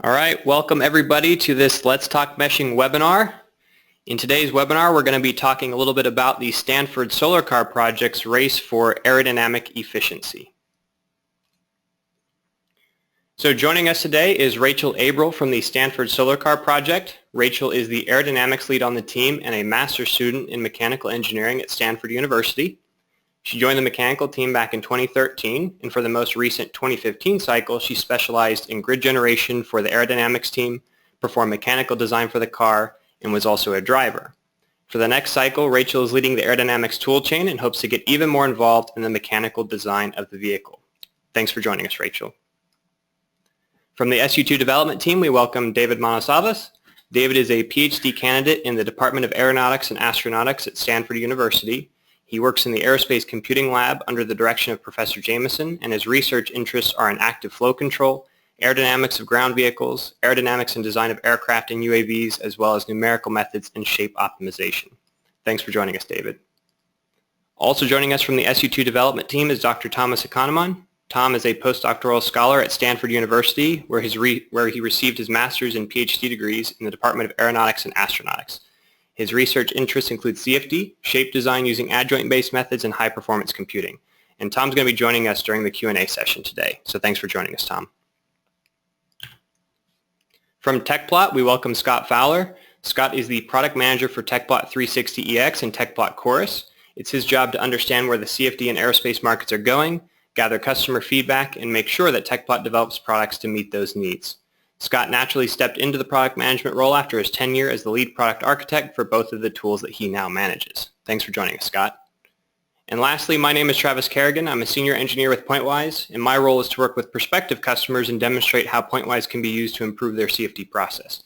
All right, welcome everybody to this Let's Talk Meshing webinar. In today's webinar, we're going to be talking a little bit about the Stanford Solar Car Project's race for aerodynamic efficiency. So joining us today is Rachel Abril from the Stanford Solar Car Project. Rachel is the aerodynamics lead on the team and a master's student in mechanical engineering at Stanford University. She joined the mechanical team back in 2013, and for the most recent 2015 cycle, she specialized in grid generation for the aerodynamics team, performed mechanical design for the car, and was also a driver. For the next cycle, Rachel is leading the aerodynamics toolchain and hopes to get even more involved in the mechanical design of the vehicle. Thanks for joining us, Rachel. From the SU2 development team, we welcome David Manosavas. David is a PhD candidate in the Department of Aeronautics and Astronautics at Stanford University. He works in the Aerospace Computing Lab under the direction of Professor Jameson, and his research interests are in active flow control, aerodynamics of ground vehicles, aerodynamics and design of aircraft and UAVs, as well as numerical methods and shape optimization. Thanks for joining us, David. Also joining us from the SU2 development team is Dr. Thomas Economon. Tom is a postdoctoral scholar at Stanford University, where he received his master's and PhD degrees in the Department of Aeronautics and Astronautics. His research interests include CFD, shape design using adjoint-based methods, and high-performance computing. And Tom's going to be joining us during the Q&A session today. So thanks for joining us, Tom. From Tecplot, we welcome Scott Fowler. Scott is the product manager for Tecplot 360EX and Tecplot Chorus. It's his job to understand where the CFD and aerospace markets are going, gather customer feedback, and make sure that Tecplot develops products to meet those needs. Scott naturally stepped into the product management role after his tenure as the lead product architect for both of the tools that he now manages. Thanks for joining us, Scott. And lastly, my name is Travis Kerrigan. I'm a senior engineer with Pointwise, and my role is to work with prospective customers and demonstrate how Pointwise can be used to improve their CFD process.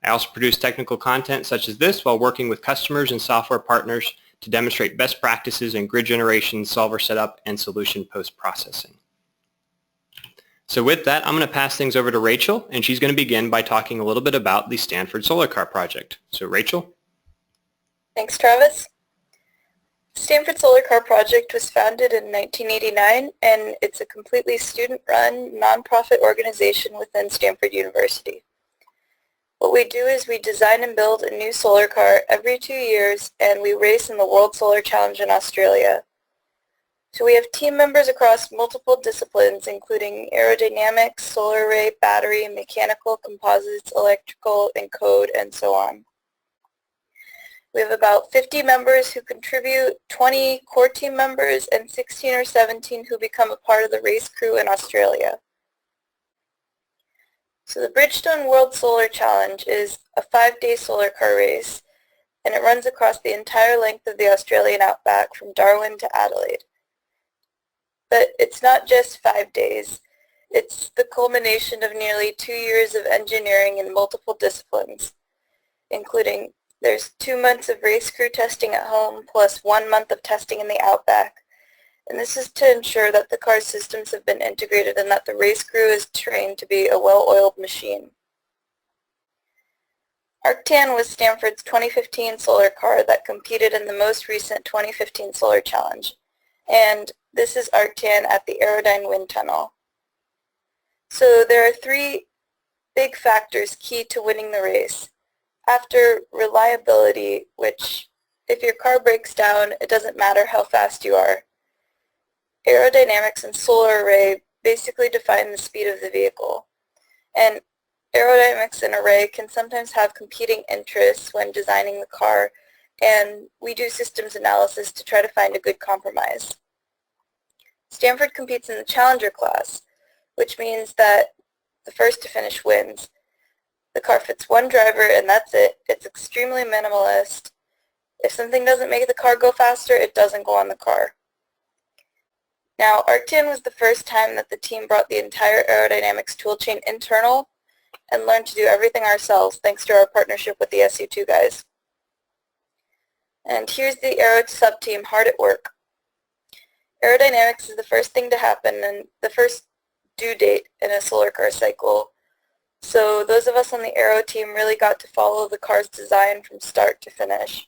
I also produce technical content such as this while working with customers and software partners to demonstrate best practices in grid generation, solver setup, and solution post-processing. So with that, I'm going to pass things over to Rachel, and she's going to begin by talking a little bit about the Stanford Solar Car Project. So Rachel? Thanks, Travis. Stanford Solar Car Project was founded in 1989, and it's a completely student-run, nonprofit organization within Stanford University. What we do is we design and build a new solar car every 2 years, and we race in the World Solar Challenge in Australia. So we have team members across multiple disciplines, including aerodynamics, solar array, battery, mechanical, composites, electrical, and code, and so on. We have about 50 members who contribute, 20 core team members, and 16 or 17 who become a part of the race crew in Australia. So the Bridgestone World Solar Challenge is a 5-day solar car race, and it runs across the entire length of the Australian outback from Darwin to Adelaide. But it's not just 5 days. It's the culmination of nearly 2 years of engineering in multiple disciplines, including there's 2 months of race crew testing at home plus 1 month of testing in the outback. And this is to ensure that the car's systems have been integrated and that the race crew is trained to be a well-oiled machine. Arctan was Stanford's 2015 solar car that competed in the most recent 2015 Solar Challenge. And this is Arctan at the Aerodynamic wind tunnel. So there are 3 big factors key to winning the race. After reliability, which if your car breaks down, it doesn't matter how fast you are. Aerodynamics and solar array basically define the speed of the vehicle. And aerodynamics and array can sometimes have competing interests when designing the car, and we do systems analysis to try to find a good compromise. Stanford competes in the Challenger class, which means that the first to finish wins. The car fits 1 driver and that's it. It's extremely minimalist. If something doesn't make the car go faster, it doesn't go on the car. Now, Arctan was the first time that the team brought the entire aerodynamics toolchain internal and learned to do everything ourselves thanks to our partnership with the SU2 guys. And here's the Aero sub-team hard at work. Aerodynamics is the first thing to happen and the first due date in a solar car cycle. So those of us on the Aero team really got to follow the car's design from start to finish.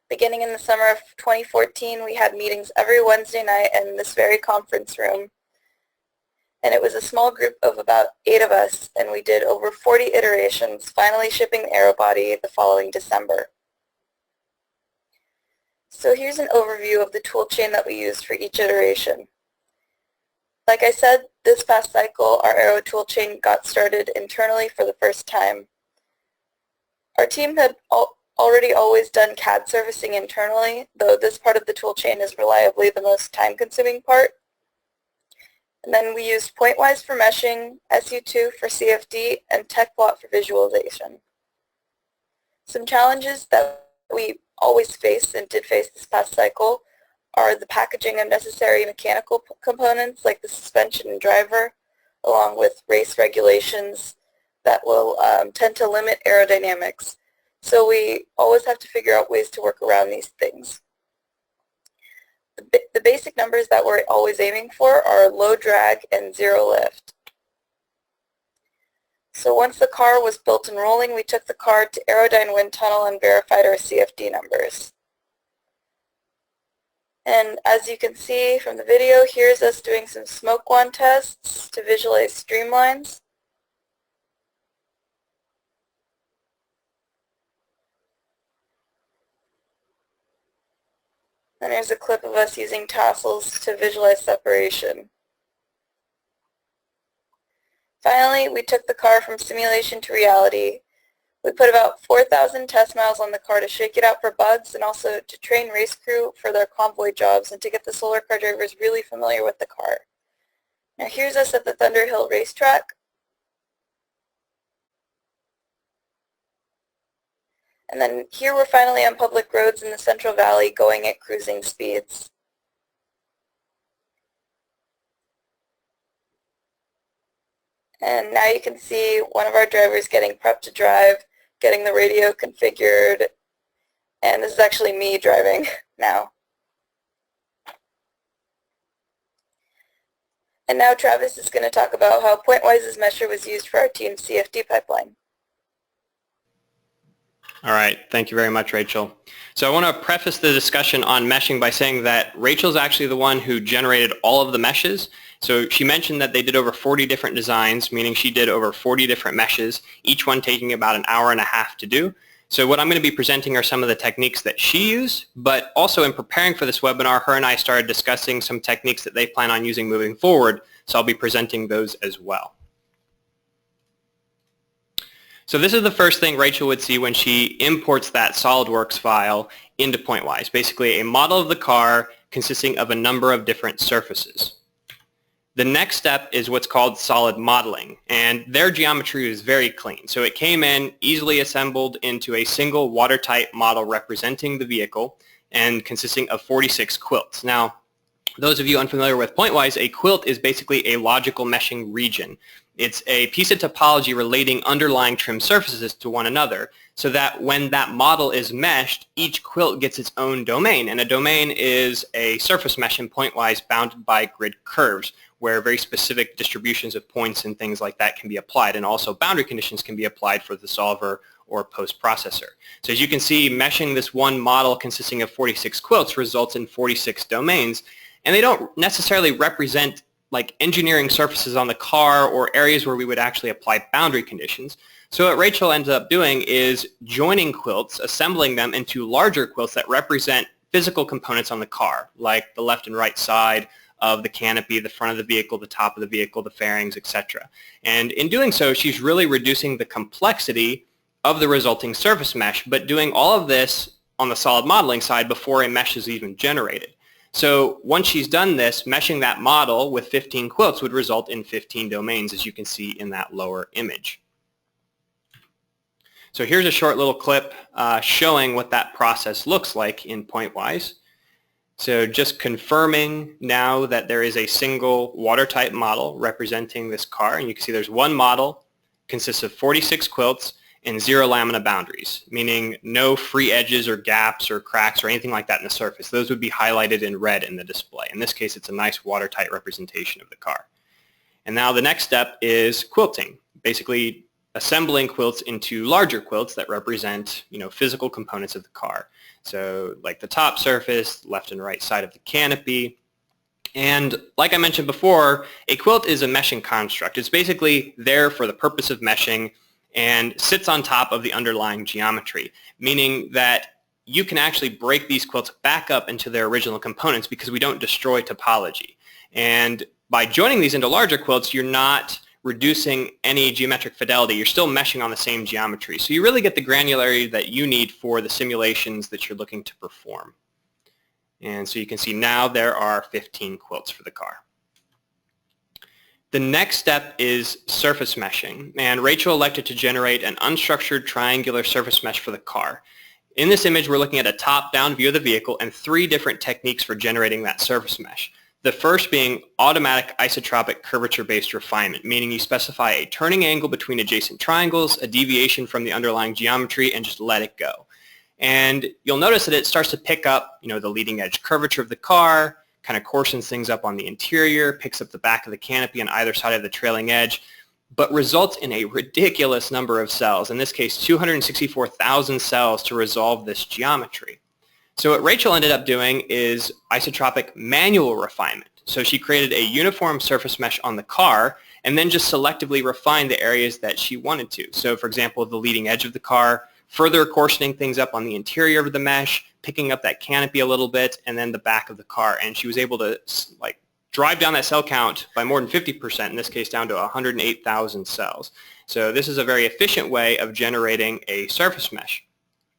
Beginning in the summer of 2014, we had meetings every Wednesday night in this very conference room. And it was a small group of about 8 of us, and we did over 40 iterations, finally shipping the aero body the following December. So here's an overview of the tool chain that we used for each iteration. Like I said, this past cycle, our aero tool chain got started internally for the first time. Our team had already always done CAD servicing internally, though this part of the tool chain is reliably the most time-consuming part. And then we used Pointwise for meshing, SU2 for CFD, and Tecplot for visualization. Some challenges that we always face and did face this past cycle are the packaging of necessary mechanical components like the suspension and driver, along with race regulations that will tend to limit aerodynamics. So we always have to figure out ways to work around these things. The basic numbers that we're always aiming for are low drag and zero lift. So once the car was built and rolling, we took the car to Aerodynamic wind tunnel and verified our CFD numbers. And as you can see from the video, here's us doing some smoke wand tests to visualize streamlines. And there's a clip of us using tassels to visualize separation. Finally, we took the car from simulation to reality. We put about 4,000 test miles on the car to shake it out for bugs and also to train race crew for their convoy jobs and to get the solar car drivers really familiar with the car. Now here's us at the Thunderhill racetrack. And then here we're finally on public roads in the Central Valley going at cruising speeds. And now you can see one of our drivers getting prepped to drive, getting the radio configured, and this is actually me driving now. And now Travis is going to talk about how Pointwise's mesher was used for our team's CFD pipeline. All right, thank you very much, Rachel. So I want to preface the discussion on meshing by saying that Rachel's actually the one who generated all of the meshes. So she mentioned that they did over 40 different designs, meaning she did over 40 different meshes, each one taking about an hour and a half to do. So what I'm going to be presenting are some of the techniques that she used, but also in preparing for this webinar, her and I started discussing some techniques that they plan on using moving forward, so I'll be presenting those as well. So this is the first thing Rachel would see when she imports that SolidWorks file into Pointwise, basically a model of the car consisting of a number of different surfaces. The next step is what's called solid modeling, and their geometry is very clean. So it came in easily assembled into a single watertight model representing the vehicle and consisting of 46 quilts. Now, those of you unfamiliar with Pointwise, a quilt is basically a logical meshing region. It's a piece of topology relating underlying trim surfaces to one another so that when that model is meshed, each quilt gets its own domain. And a domain is a surface mesh in Pointwise bounded by grid curves where very specific distributions of points and things like that can be applied, and also boundary conditions can be applied for the solver or post-processor. So as you can see, meshing this one model consisting of 46 quilts results in 46 domains, and they don't necessarily represent like engineering surfaces on the car or areas where we would actually apply boundary conditions. So what Rachel ended up doing is joining quilts, assembling them into larger quilts that represent physical components on the car, like the left and right side of the canopy, the front of the vehicle, the top of the vehicle, the fairings, etc. And in doing so, she's really reducing the complexity of the resulting surface mesh, but doing all of this on the solid modeling side before a mesh is even generated. So once she's done this, meshing that model with 15 quilts would result in 15 domains, as you can see in that lower image. So here's a short little clip showing what that process looks like in Pointwise. So just confirming now that there is a single watertight model representing this car, and you can see there's one model, consists of 46 quilts, and 0 lamina boundaries, meaning no free edges or gaps or cracks or anything like that in the surface. Those would be highlighted in red in the display. In this case, it's a nice watertight representation of the car. And now the next step is quilting, basically assembling quilts into larger quilts that represent, physical components of the car. So like the top surface, left and right side of the canopy, And like I mentioned before, a quilt is a meshing construct. It's basically there for the purpose of meshing and sits on top of the underlying geometry, meaning that you can actually break these quilts back up into their original components because we don't destroy topology. And by joining these into larger quilts, you're not reducing any geometric fidelity. You're still meshing on the same geometry. So you really get the granularity that you need for the simulations that you're looking to perform. And so you can see now there are 15 quilts for the car. The next step is surface meshing, and Rachel elected to generate an unstructured triangular surface mesh for the car. In this image, we're looking at a top-down view of the vehicle and 3 different techniques for generating that surface mesh. The first being automatic isotropic curvature-based refinement, meaning you specify a turning angle between adjacent triangles, a deviation from the underlying geometry, and just let it go. And you'll notice that it starts to pick up, the leading edge curvature of the car, kind of coarsens things up on the interior, picks up the back of the canopy on either side of the trailing edge, but results in a ridiculous number of cells, in this case 264,000 cells to resolve this geometry. So what Rachel ended up doing is isotropic manual refinement. So she created a uniform surface mesh on the car and then just selectively refined the areas that she wanted to. So for example, the leading edge of the car, further coarsening things up on the interior of the mesh, picking up that canopy a little bit, and then the back of the car. And she was able to drive down that cell count by more than 50%, in this case down to 108,000 cells. So this is a very efficient way of generating a surface mesh.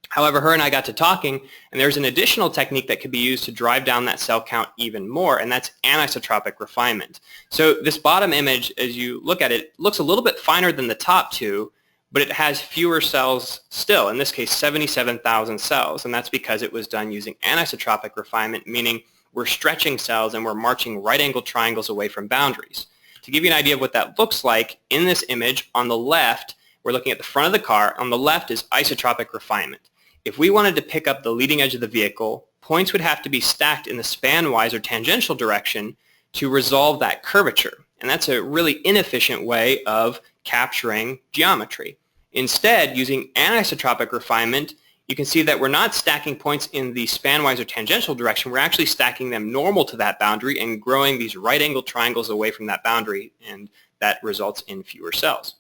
However, her and I got to talking, and there's an additional technique that could be used to drive down that cell count even more, and that's anisotropic refinement. So this bottom image, as you look at it, looks a little bit finer than the top two, but it has fewer cells still, in this case 77,000 cells, and that's because it was done using anisotropic refinement, meaning we're stretching cells and we're marching right-angled triangles away from boundaries. To give you an idea of what that looks like, in this image on the left, we're looking at the front of the car. On the left is isotropic refinement. If we wanted to pick up the leading edge of the vehicle, points would have to be stacked in the spanwise or tangential direction to resolve that curvature. And that's a really inefficient way of capturing geometry. Instead, using anisotropic refinement, you can see that we're not stacking points in the spanwise or tangential direction. We're actually stacking them normal to that boundary and growing these right-angled triangles away from that boundary, and that results in fewer cells.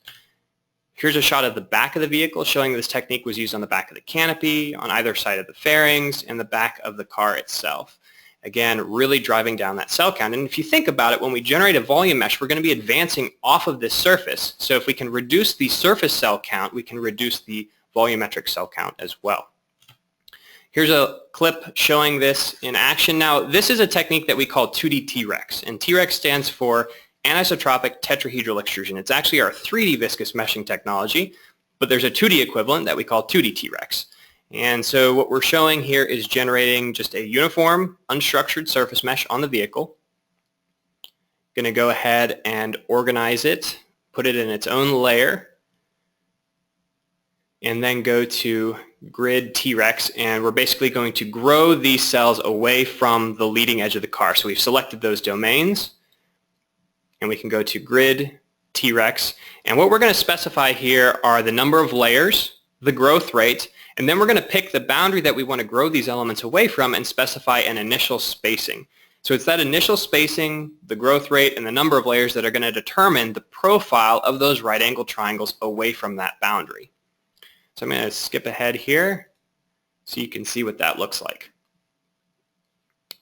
Here's a shot of the back of the vehicle showing this technique was used on the back of the canopy, on either side of the fairings, and the back of the car itself. Again, really driving down that cell count. And if you think about it, when we generate a volume mesh, we're going to be advancing off of this surface. So if we can reduce the surface cell count, we can reduce the volumetric cell count as well. Here's a clip showing this in action. Now, this is a technique that we call 2D T-Rex, and T-Rex stands for anisotropic tetrahedral extrusion. It's actually our 3D viscous meshing technology, but there's a 2D equivalent that we call 2D T-Rex. And so what we're showing here is generating just a uniform, unstructured surface mesh on the vehicle. Going to go ahead and organize it, put it in its own layer, and then go to Grid T-Rex, and we're basically going to grow these cells away from the leading edge of the car. So we've selected those domains, and we can go to Grid T-Rex. And what we're going to specify here are the number of layers, the growth rate, and then we're going to pick the boundary that we want to grow these elements away from and specify an initial spacing. So it's that initial spacing, the growth rate, and the number of layers that are going to determine the profile of those right-angled triangles away from that boundary. So I'm going to skip ahead here so you can see what that looks like.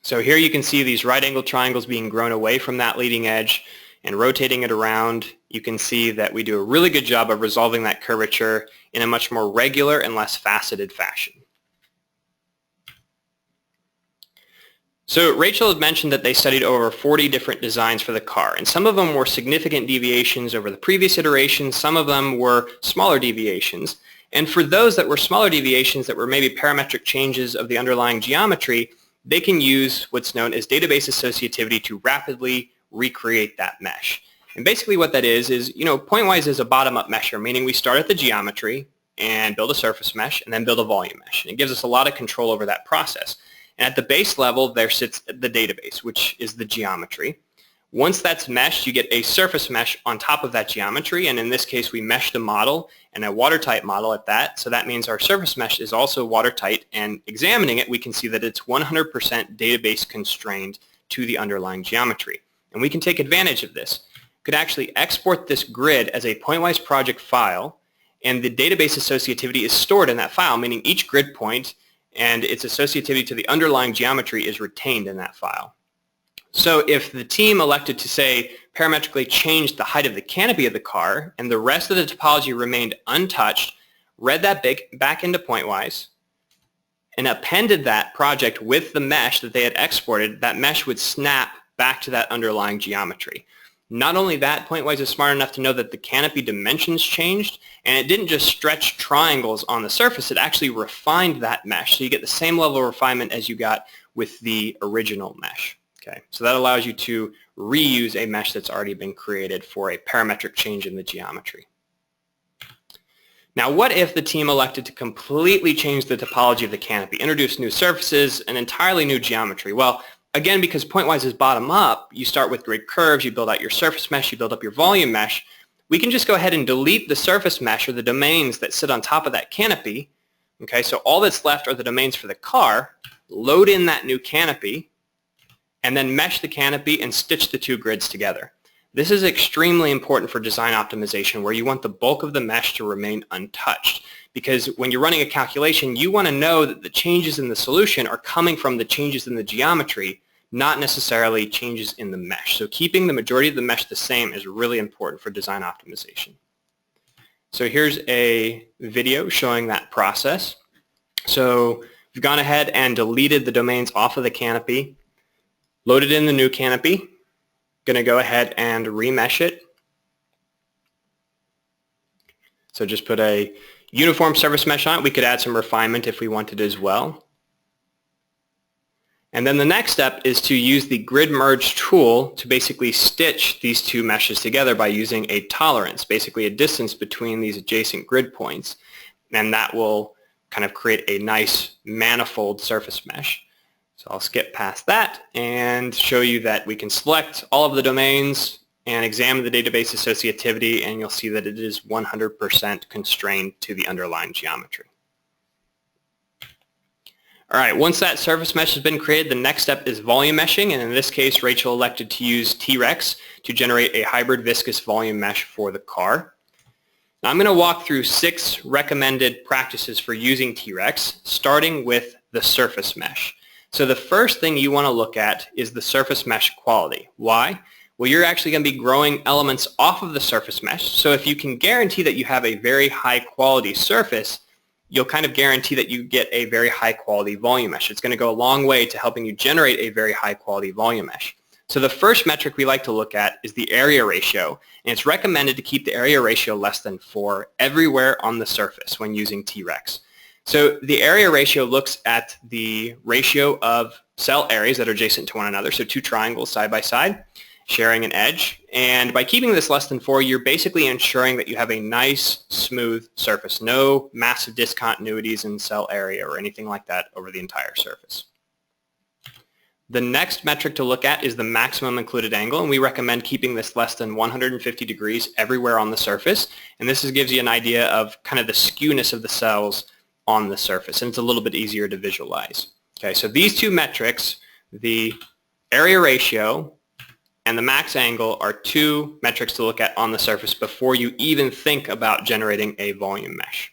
So here you can see these right-angled triangles being grown away from that leading edge, and rotating it around, you can see that we do a really good job of resolving that curvature in a much more regular and less faceted fashion. So Rachel had mentioned that they studied over 40 different designs for the car, and some of them were significant deviations over the previous iteration, some of them were smaller deviations. And for those that were smaller deviations that were maybe parametric changes of the underlying geometry, they can use what's known as database associativity to rapidly recreate that mesh. And basically what that is, Pointwise is a bottom-up mesher, meaning we start at the geometry and build a surface mesh and then build a volume mesh. And it gives us a lot of control over that process. And at the base level, there sits the database, which is the geometry. Once that's meshed, you get a surface mesh on top of that geometry, and in this case, we meshed a model, and a watertight model at that, so that means our surface mesh is also watertight, and examining it, we can see that it's 100% database constrained to the underlying geometry. And we can take advantage of this. We could actually export this grid as a Pointwise project file, and the database associativity is stored in that file, meaning each grid point and its associativity to the underlying geometry is retained in that file. So if the team elected to, say, parametrically change the height of the canopy of the car and the rest of the topology remained untouched, read that back into Pointwise, and appended that project with the mesh that they had exported, that mesh would snap back to that underlying geometry. Not only that, Pointwise is smart enough to know that the canopy dimensions changed, and it didn't just stretch triangles on the surface, it actually refined that mesh. So you get the same level of refinement as you got with the original mesh. Okay, so that allows you to reuse a mesh that's already been created for a parametric change in the geometry. Now, what if the team elected to completely change the topology of the canopy, introduce new surfaces, an entirely new geometry? Well, again, because Pointwise is bottom up, you start with grid curves, you build out your surface mesh, you build up your volume mesh. We can just go ahead and delete the surface mesh or the domains that sit on top of that canopy. Okay, so all that's left are the domains for the car, load in that new canopy, and then mesh the canopy and stitch the two grids together. This is extremely important for design optimization where you want the bulk of the mesh to remain untouched, because when you're running a calculation, you want to know that the changes in the solution are coming from the changes in the geometry, not necessarily changes in the mesh. So keeping the majority of the mesh the same is really important for design optimization. So here's a video showing that process. So we've gone ahead and deleted the domains off of the canopy, loaded in the new canopy, going to go ahead and remesh it. So just put a uniform surface mesh on it. We could add some refinement if we wanted as well. And then the next step is to use the grid merge tool to basically stitch these two meshes together by using a tolerance, basically a distance between these adjacent grid points. And that will kind of create a nice manifold surface mesh. So I'll skip past that and show you that we can select all of the domains and examine the database associativity, and you'll see that it is 100% constrained to the underlying geometry. All right, once that surface mesh has been created, the next step is volume meshing, and in this case, Rachel elected to use T-Rex to generate a hybrid viscous volume mesh for the car. Now I'm going to walk through 6 recommended practices for using T-Rex, starting with the surface mesh. So the first thing you want to look at is the surface mesh quality. Why? Well, you're actually going to be growing elements off of the surface mesh. So if you can guarantee that you have a very high quality surface, you'll kind of guarantee that you get a very high quality volume mesh. It's going to go a long way to helping you generate a very high quality volume mesh. So the first metric we like to look at is the area ratio, and it's recommended to keep the area ratio less than 4 everywhere on the surface when using T-Rex. So the area ratio looks at the ratio of cell areas that are adjacent to one another, so 2 triangles side by side, sharing an edge. And by keeping this less than 4, you're basically ensuring that you have a nice, smooth surface, no massive discontinuities in cell area or anything like that over the entire surface. The next metric to look at is the maximum included angle, and we recommend keeping this less than 150 degrees everywhere on the surface. And this gives you an idea of kind of the skewness of the cells on the surface, and it's a little bit easier to visualize. Okay, so these 2 metrics, the area ratio and the max angle, are 2 metrics to look at on the surface before you even think about generating a volume mesh.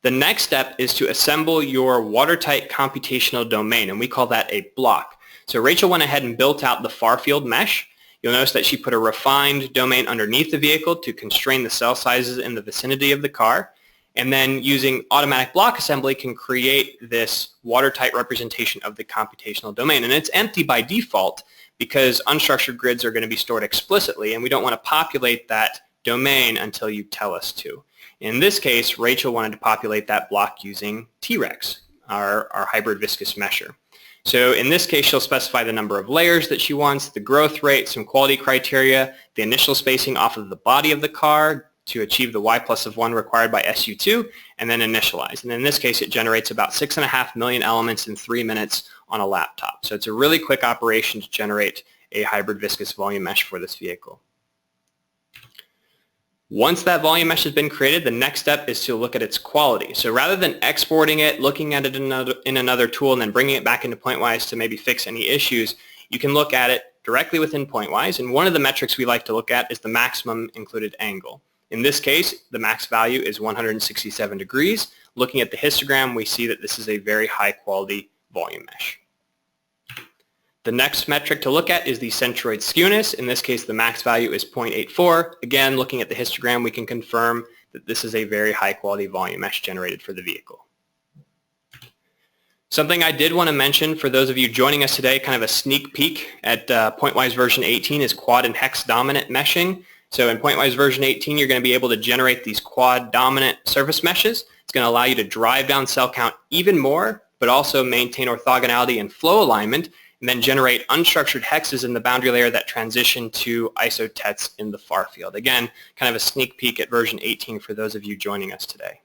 The next step is to assemble your watertight computational domain, and we call that a block. So Rachel went ahead and built out the far field mesh. You'll notice that she put a refined domain underneath the vehicle to constrain the cell sizes in the vicinity of the car. And then using automatic block assembly can create this watertight representation of the computational domain. And it's empty by default because unstructured grids are going to be stored explicitly, and we don't want to populate that domain until you tell us to. In this case, Rachel wanted to populate that block using T-Rex, our hybrid viscous mesher. So in this case, she'll specify the number of layers that she wants, the growth rate, some quality criteria, the initial spacing off of the body of the car, to achieve the y+1 required by SU2, and then initialize. And in this case, it generates about 6.5 million elements in 3 minutes on a laptop. So it's a really quick operation to generate a hybrid viscous volume mesh for this vehicle. Once that volume mesh has been created, the next step is to look at its quality. So rather than exporting it, looking at it in another tool, and then bringing it back into Pointwise to maybe fix any issues, you can look at it directly within Pointwise, and one of the metrics we like to look at is the maximum included angle. In this case, the max value is 167 degrees. Looking at the histogram, we see that this is a very high quality volume mesh. The next metric to look at is the centroid skewness. In this case, the max value is 0.84. Again, looking at the histogram, we can confirm that this is a very high quality volume mesh generated for the vehicle. Something I did want to mention for those of you joining us today, kind of a sneak peek at Pointwise version 18 is quad and hex dominant meshing. So in Pointwise version 18, you're going to be able to generate these quad dominant surface meshes. It's going to allow you to drive down cell count even more, but also maintain orthogonality and flow alignment, and then generate unstructured hexes in the boundary layer that transition to isotets in the far field. Again, kind of a sneak peek at version 18 for those of you joining us today.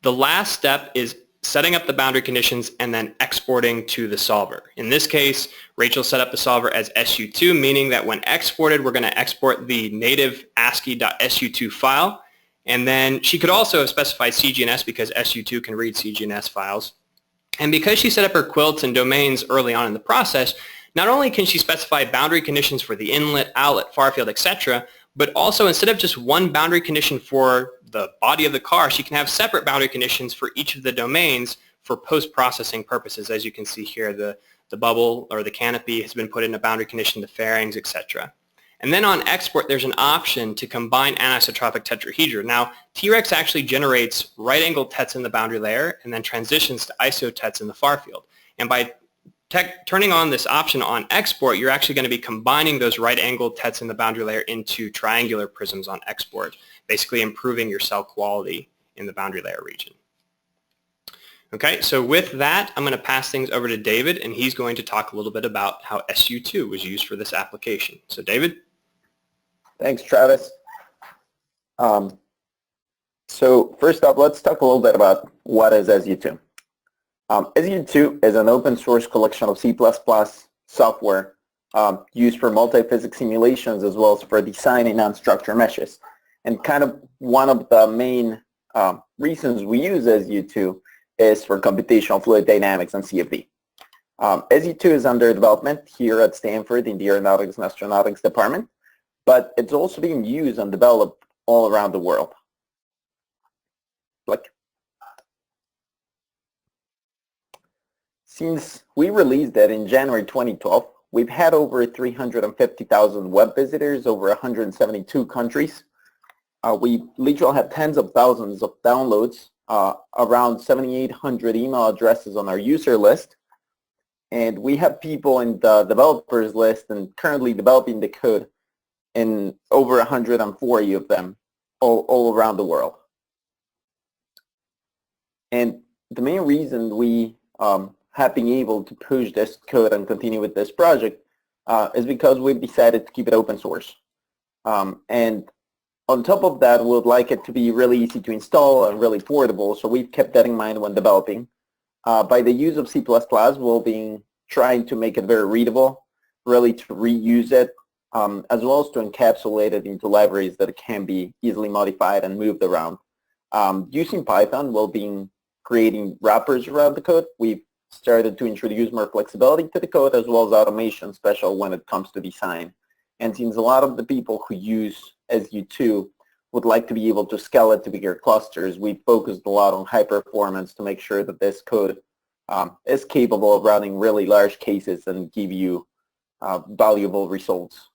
The last step is setting up the boundary conditions and then exporting to the solver. In this case, Rachel set up the solver as SU2, meaning that when exported, we're going to export the native ASCII.SU2 file. And then she could also have specified CGNS because SU2 can read CGNS files. And because she set up her quilts and domains early on in the process, not only can she specify boundary conditions for the inlet, outlet, far field, etc., but also instead of just one boundary condition for the body of the car, she can have separate boundary conditions for each of the domains for post-processing purposes. As you can see here, the bubble or the canopy has been put in a boundary condition, the fairings, etc. And then on export, there's an option to combine anisotropic tetrahedra. Now, T-Rex actually generates right-angled tets in the boundary layer and then transitions to isotets in the far field. And by turning on this option on export, you're actually going to be combining those right-angled tets in the boundary layer into triangular prisms on export, basically improving your cell quality in the boundary layer region. Okay, so with that, I'm going to pass things over to David, and he's going to talk a little bit about how SU2 was used for this application. So David? Thanks, Travis. So first up, let's talk a little bit about what is SU2. SU2 is an open source collection of C++ software used for multi-physics simulations as well as for designing unstructured meshes. And kind of one of the main reasons we use SU2 is for computational fluid dynamics and CFD. SU2 is under development here at Stanford in the Aeronautics and Astronautics department, but it's also being used and developed all around the world. Since we released it in January 2012, we've had over 350,000 web visitors over 172 countries. We literally have tens of thousands of downloads, around 7,800 email addresses on our user list, and we have people in the developers list and currently developing the code in over 140 of them all around the world. And the main reason we have been able to push this code and continue with this project is because we've decided to keep it open source. And on top of that, we'd like it to be really easy to install and really portable, so we've kept that in mind when developing. By the use of C++, we'll be trying to make it very readable, really to reuse it, as well as to encapsulate it into libraries that can be easily modified and moved around. Using Python, we'll be creating wrappers around the code. We've started to introduce more flexibility to the code as well as automation, especially when it comes to design. And since a lot of the people who use SU2 would like to be able to scale it to bigger clusters, we focused a lot on high performance to make sure that this code is capable of running really large cases and give you valuable results.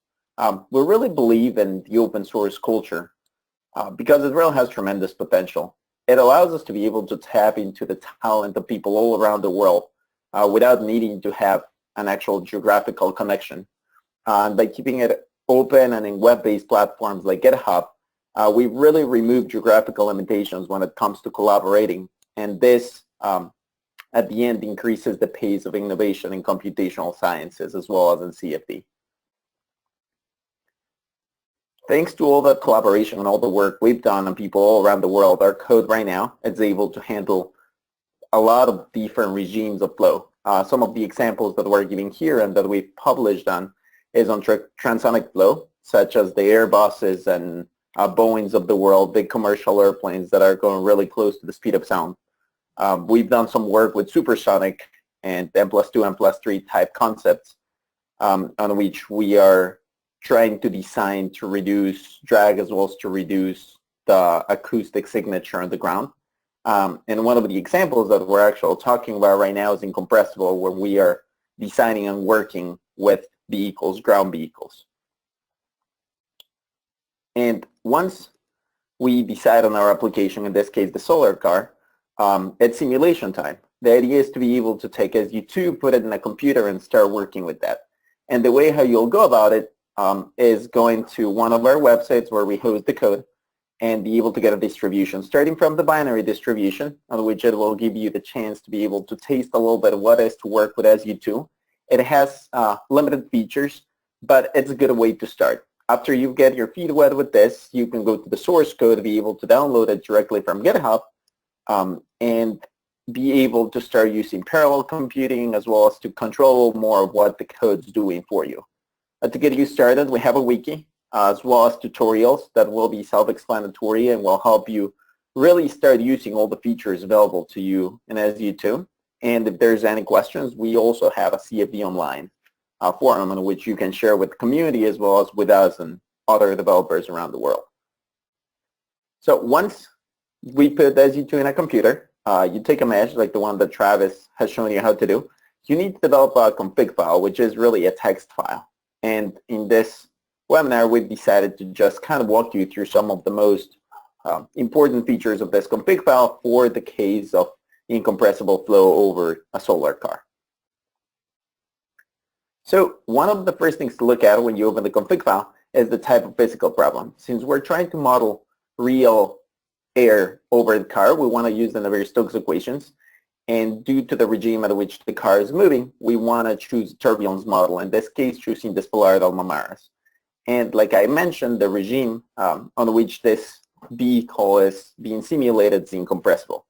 We really believe in the open source culture because it really has tremendous potential. It allows us to be able to tap into the talent of people all around the world without needing to have an actual geographical connection. By keeping it open and in web-based platforms like GitHub, we really remove geographical limitations when it comes to collaborating. And this, at the end, increases the pace of innovation in computational sciences as well as in CFD. Thanks to all that collaboration and all the work we've done on people all around the world, our code right now is able to handle a lot of different regimes of flow. Some of the examples that we're giving here and that we've published on is on transonic flow, such as the Airbuses and Boeings of the world, big commercial airplanes that are going really close to the speed of sound. We've done some work with supersonic and N+2, N+3 type concepts on which we are trying to design to reduce drag as well as to reduce the acoustic signature on the ground. And one of the examples that we're actually talking about right now is Incompressible, where we are designing and working with vehicles, ground vehicles. And once we decide on our application, in this case the solar car, it's simulation time. The idea is to be able to take SU2, put it in a computer, and start working with that. And the way how you'll go about it is going to one of our websites where we host the code and be able to get a distribution, starting from the binary distribution, on which it will give you the chance to be able to taste a little bit of what is to work with SU2. It has limited features, but it's a good way to start. After you get your feet wet with this, you can go to the source code to be able to download it directly from GitHub and be able to start using parallel computing as well as to control more of what the code's doing for you. To get you started, we have a wiki as well as tutorials that will be self-explanatory and will help you really start using all the features available to you in SU2. And if there's any questions, we also have a CFD online forum in which you can share with the community as well as with us and other developers around the world. So once we put SU2 in a computer, you take a mesh like the one that Travis has shown you how to do. You need to develop a config file, which is really a text file. And in this webinar, we've decided to just kind of walk you through some of the most important features of this config file for the case of incompressible flow over a solar car. So one of the first things to look at when you open the config file is the type of physical problem. Since we're trying to model real air over the car, we want to use the Navier-Stokes equations. And due to the regime at which the car is moving, we want to choose a turbulence model, in this case choosing the Spalarid Alma Maris. And like I mentioned, the regime on which this vehicle is being simulated is incompressible.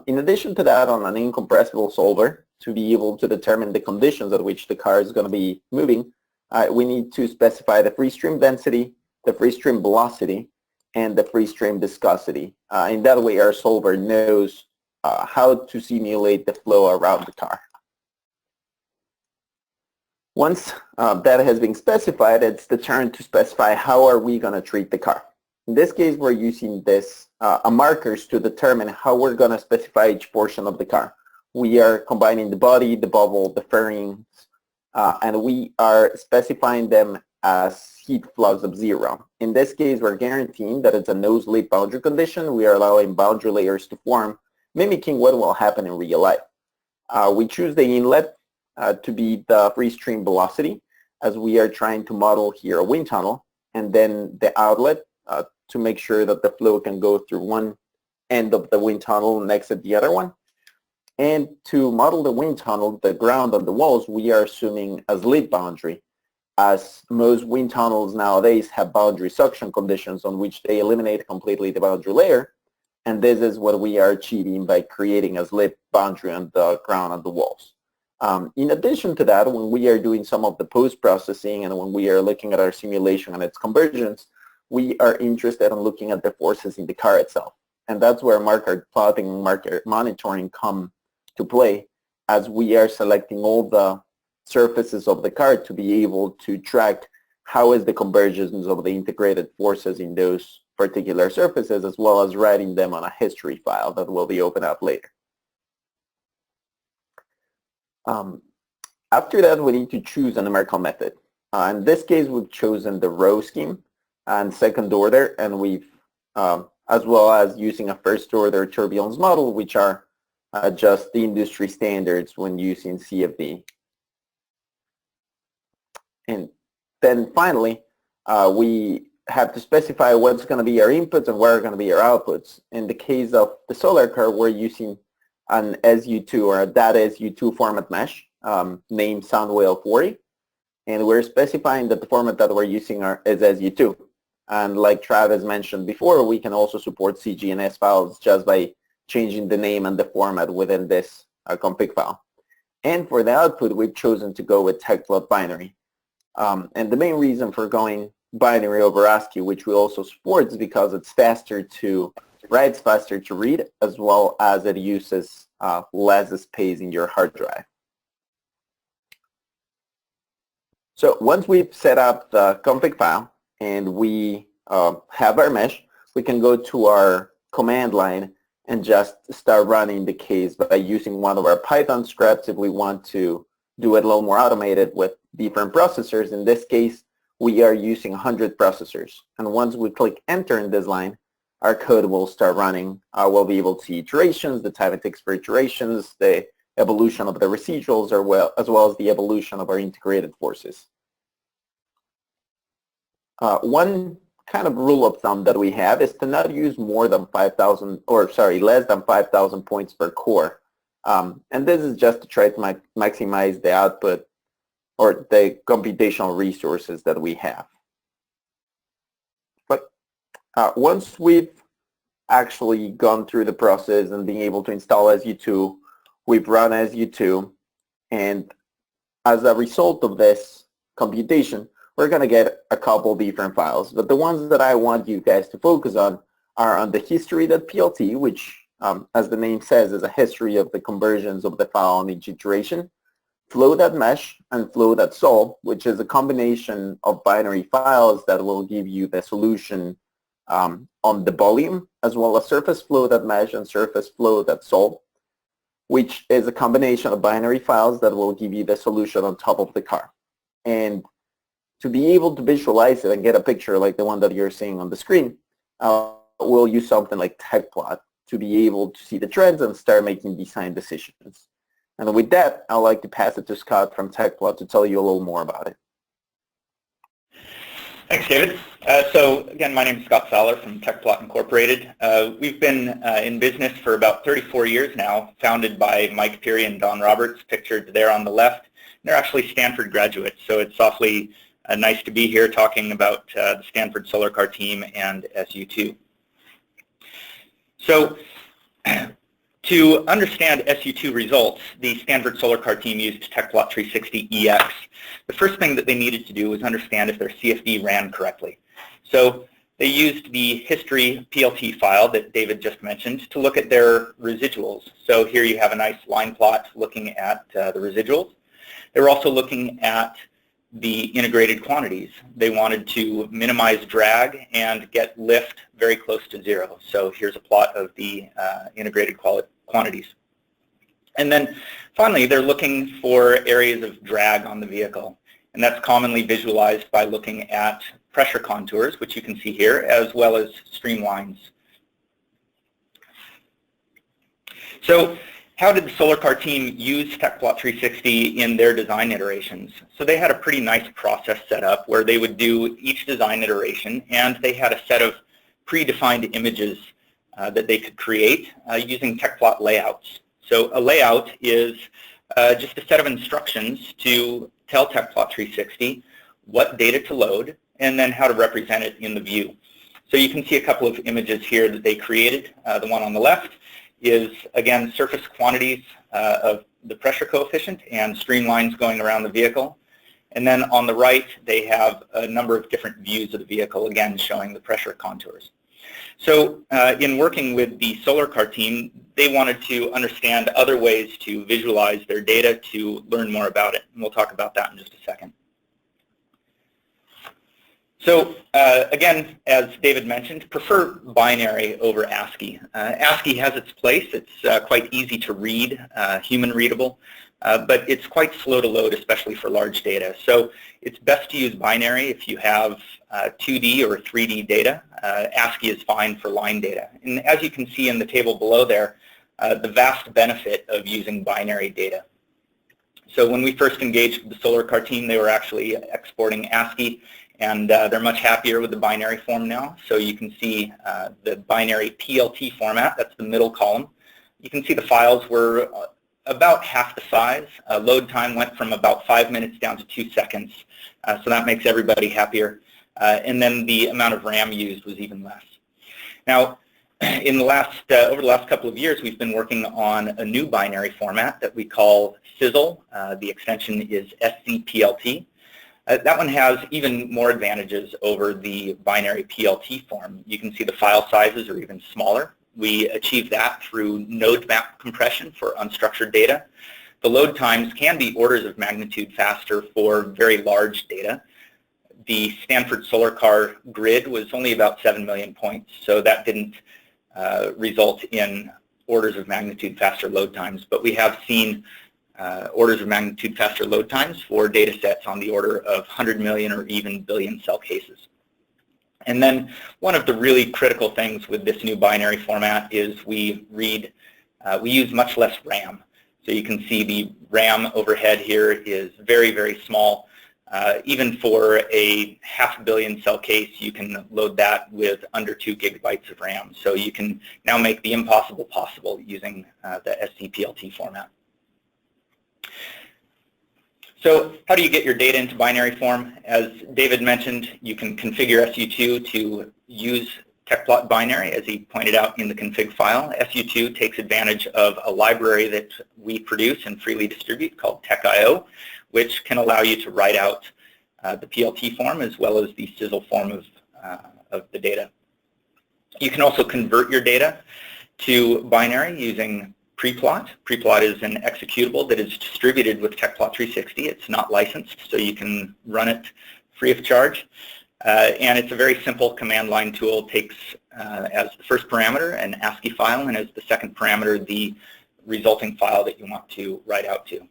In addition to that, on an incompressible solver, to be able to determine the conditions at which the car is going to be moving, we need to specify the free stream density, the free stream velocity, and the free stream viscosity. In that way, our solver knows how to simulate the flow around the car. Once that has been specified, it's the turn to specify how are we going to treat the car. In this case, we're using this markers to determine how we're going to specify each portion of the car. We are combining the body, the bubble, the fairings, and we are specifying them as heat flux of 0. In this case, we're guaranteeing that it's a no-slip boundary condition. We are allowing boundary layers to form, mimicking what will happen in real life. We choose the inlet to be the free stream velocity, as we are trying to model here a wind tunnel, and then the outlet to make sure that the flow can go through one end of the wind tunnel and exit the other one. And to model the wind tunnel, the ground and the walls, we are assuming a slip boundary, as most wind tunnels nowadays have boundary suction conditions on which they eliminate completely the boundary layer. And this is what we are achieving by creating a slip boundary on the ground and the walls. In addition to that, when we are doing some of the post-processing and when we are looking at our simulation and its convergence, we are interested in looking at the forces in the car itself. And that's where marker plotting and marker monitoring come to play, as we are selecting all the surfaces of the car to be able to track how is the convergence of the integrated forces in those particular surfaces, as well as writing them on a history file that will be opened up later. After that, we need to choose a numerical method. In this case, we've chosen the row scheme and second order, and we've, as well as using a first order turbulence model, which are just the industry standards when using CFD. And then finally, we have to specify what's going to be our inputs and what are going to be our outputs. In the case of the solar car, we're using an SU2 or a data SU2 format mesh named SoundWhale40, and we're specifying that the format that we're using is SU2. And like Travis mentioned before, we can also support CG and S files just by changing the name and the format within this config file. And for the output, we've chosen to go with Tecplot binary. And the main reason for going binary over ASCII, which we also support, is because it's faster to write, it's faster to read, as well as it uses less space in your hard drive. So once we've set up the config file and we have our mesh, we can go to our command line and just start running the case by using one of our Python scripts if we want to do it a little more automated with different processors. In this case, we are using 100 processors. And once we click enter in this line, our code will start running. We'll be able to see iterations, the time it takes for iterations, the evolution of the residuals, as well as the evolution of our integrated forces. One kind of rule of thumb that we have is to not use more than 5,000, or sorry, less than 5,000 points per core. And this is just to try to maximize the output or the computational resources that we have. But once we've actually gone through the process and being able to install SU2, we've run SU2, and as a result of this computation, we're going to get a couple different files. But the ones that I want you guys to focus on are on the history.plt, which, as the name says, is a history of the conversions of the file on each iteration, flow.mesh, and flow.sol, which is a combination of binary files that will give you the solution on the volume, as well as surface flow.mesh and surface flow.sol, which is a combination of binary files that will give you the solution on top of the car. And to be able to visualize it and get a picture like the one that you're seeing on the screen, we'll use something like Tecplot to be able to see the trends and start making design decisions. And with that, I'd like to pass it to Scott from Tecplot to tell you a little more about it. Thanks, David. So again, my name is Scott Fowler from Tecplot Incorporated. We've been in business for about 34 years now, founded by Mike Peary and Don Roberts, pictured there on the left. They're actually Stanford graduates, so it's awfully nice to be here talking about the Stanford Solar Car team and SU2. So to understand SU2 results, the Stanford Solar Car team used Tecplot 360EX. The first thing that they needed to do was understand if their CFD ran correctly. So they used the history PLT file that David just mentioned to look at their residuals. So here you have a nice line plot looking at the residuals. They were also looking at the integrated quantities. They wanted to minimize drag and get lift very close to zero. So here's a plot of the integrated quantities. And then finally, they're looking for areas of drag on the vehicle. And that's commonly visualized by looking at pressure contours, which you can see here, as well as streamlines. So how did the Solar Car team use Tecplot 360 in their design iterations? So they had a pretty nice process set up where they would do each design iteration, and they had a set of predefined images that they could create using Tecplot layouts. So a layout is just a set of instructions to tell Tecplot 360 what data to load and then how to represent it in the view. So you can see a couple of images here that they created. The one on the left is, again, surface quantities of the pressure coefficient and streamlines going around the vehicle. And then on the right, they have a number of different views of the vehicle, again, showing the pressure contours. So in working with the Solar Car team, they wanted to understand other ways to visualize their data to learn more about it. And we'll talk about that in just a second. So again, as David mentioned, prefer binary over ASCII. ASCII has its place. It's quite easy to read, human readable, but it's quite slow to load, especially for large data. So it's best to use binary if you have 2D or 3D data. ASCII is fine for line data. And as you can see in the table below there, the vast benefit of using binary data. So when we first engaged with the Solar Car team, they were actually exporting ASCII, and they're much happier with the binary form now. So you can see the binary PLT format, that's the middle column. You can see the files were about half the size. Load time went from about 5 minutes down to 2 seconds. So that makes everybody happier. And then the amount of RAM used was even less. Now, in the over the last couple of years, we've been working on a new binary format that we call Sizzle. The extension is SCPLT. That one has even more advantages over the binary PLT form. You can see the file sizes are even smaller. We achieve that through node map compression for unstructured data. The load times can be orders of magnitude faster for very large data. The Stanford Solar Car grid was only about 7 million points, so that didn't result in orders of magnitude faster load times, but we have seen orders of magnitude faster load times for data sets on the order of 100 million or even billion cell cases. And then one of the really critical things with this new binary format is we use much less RAM. So you can see the RAM overhead here is very, very small. Even for a 500 million cell case, you can load that with under 2 gigabytes of RAM. So you can now make the impossible possible using the SCPLT format. So how do you get your data into binary form? As David mentioned, you can configure SU2 to use Tecplot binary, as he pointed out in the config file. SU2 takes advantage of a library that we produce and freely distribute called TecIO, which can allow you to write out the PLT form as well as the sizzle form of the data. You can also convert your data to binary using Preplot. Preplot is an executable that is distributed with Tecplot 360. It's not licensed, so you can run it free of charge. And it's a very simple command line tool. It takes as the first parameter an ASCII file, and as the second parameter the resulting file that you want to write out to.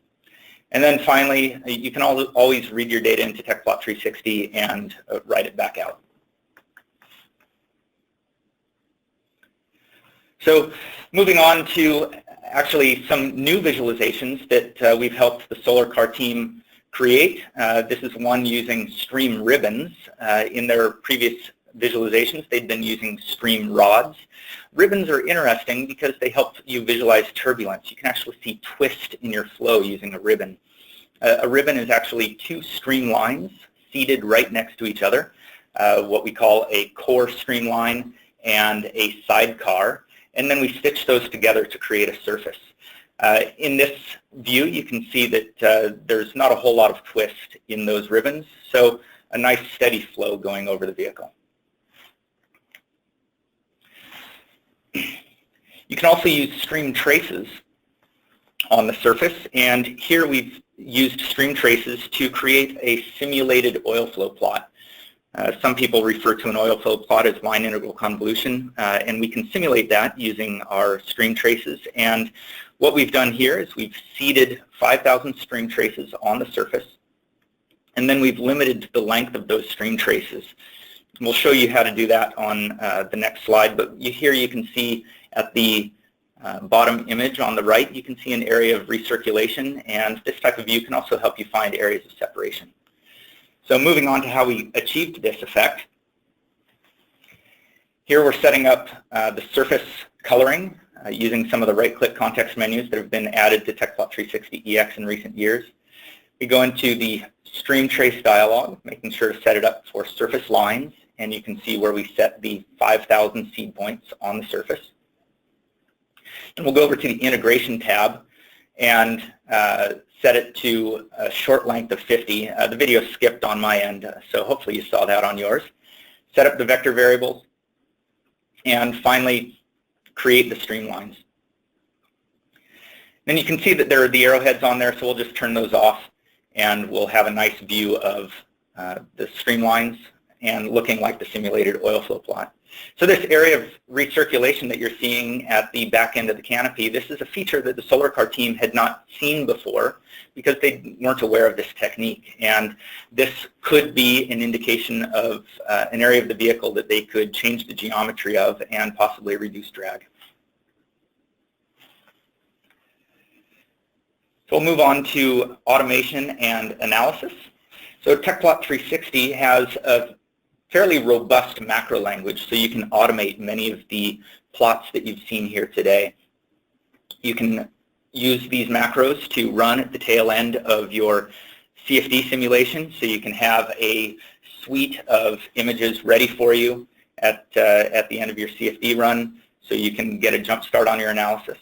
And then finally, you can always read your data into Tecplot 360 and write it back out. So moving on to actually some new visualizations that we've helped the Solar Car team create. This is one using stream ribbons. In their previous visualizations, they'd been using stream rods. Ribbons are interesting because they help you visualize turbulence. You can actually see twist in your flow using a ribbon. A ribbon is actually 2 streamlines seated right next to each other, what we call a core streamline and a sidecar. And then we stitch those together to create a surface. In this view, you can see that there's not a whole lot of twist in those ribbons, so a nice steady flow going over the vehicle. You can also use stream traces on the surface, and here we've used stream traces to create a simulated oil flow plot. Some people refer to an oil flow plot as line integral convolution, and we can simulate that using our stream traces. And what we've done here is we've seeded 5,000 stream traces on the surface, and then we've limited the length of those stream traces. We'll show you how to do that on the next slide, but here you can see at the bottom image on the right, you can see an area of recirculation, and this type of view can also help you find areas of separation. So moving on to how we achieved this effect. Here we're setting up the surface coloring using some of the right-click context menus that have been added to Tecplot 360 EX in recent years. We go into the stream trace dialog, making sure to set it up for surface lines, and you can see where we set the 5,000 seed points on the surface. And we'll go over to the integration tab and set it to a short length of 50. The video skipped on my end, so hopefully you saw that on yours. Set up the vector variables, and finally create the streamlines. Then you can see that there are the arrowheads on there, so we'll just turn those off, and we'll have a nice view of the streamlines and looking like the simulated oil flow plot. So this area of recirculation that you're seeing at the back end of the canopy, this is a feature that the Solar Car team had not seen before because they weren't aware of this technique. And this could be an indication of an area of the vehicle that they could change the geometry of and possibly reduce drag. So we'll move on to automation and analysis. So Tecplot 360 has a fairly robust macro language, so you can automate many of the plots that you've seen here today. You can use these macros to run at the tail end of your CFD simulation, so you can have a suite of images ready for you at the end of your CFD run, so you can get a jump start on your analysis.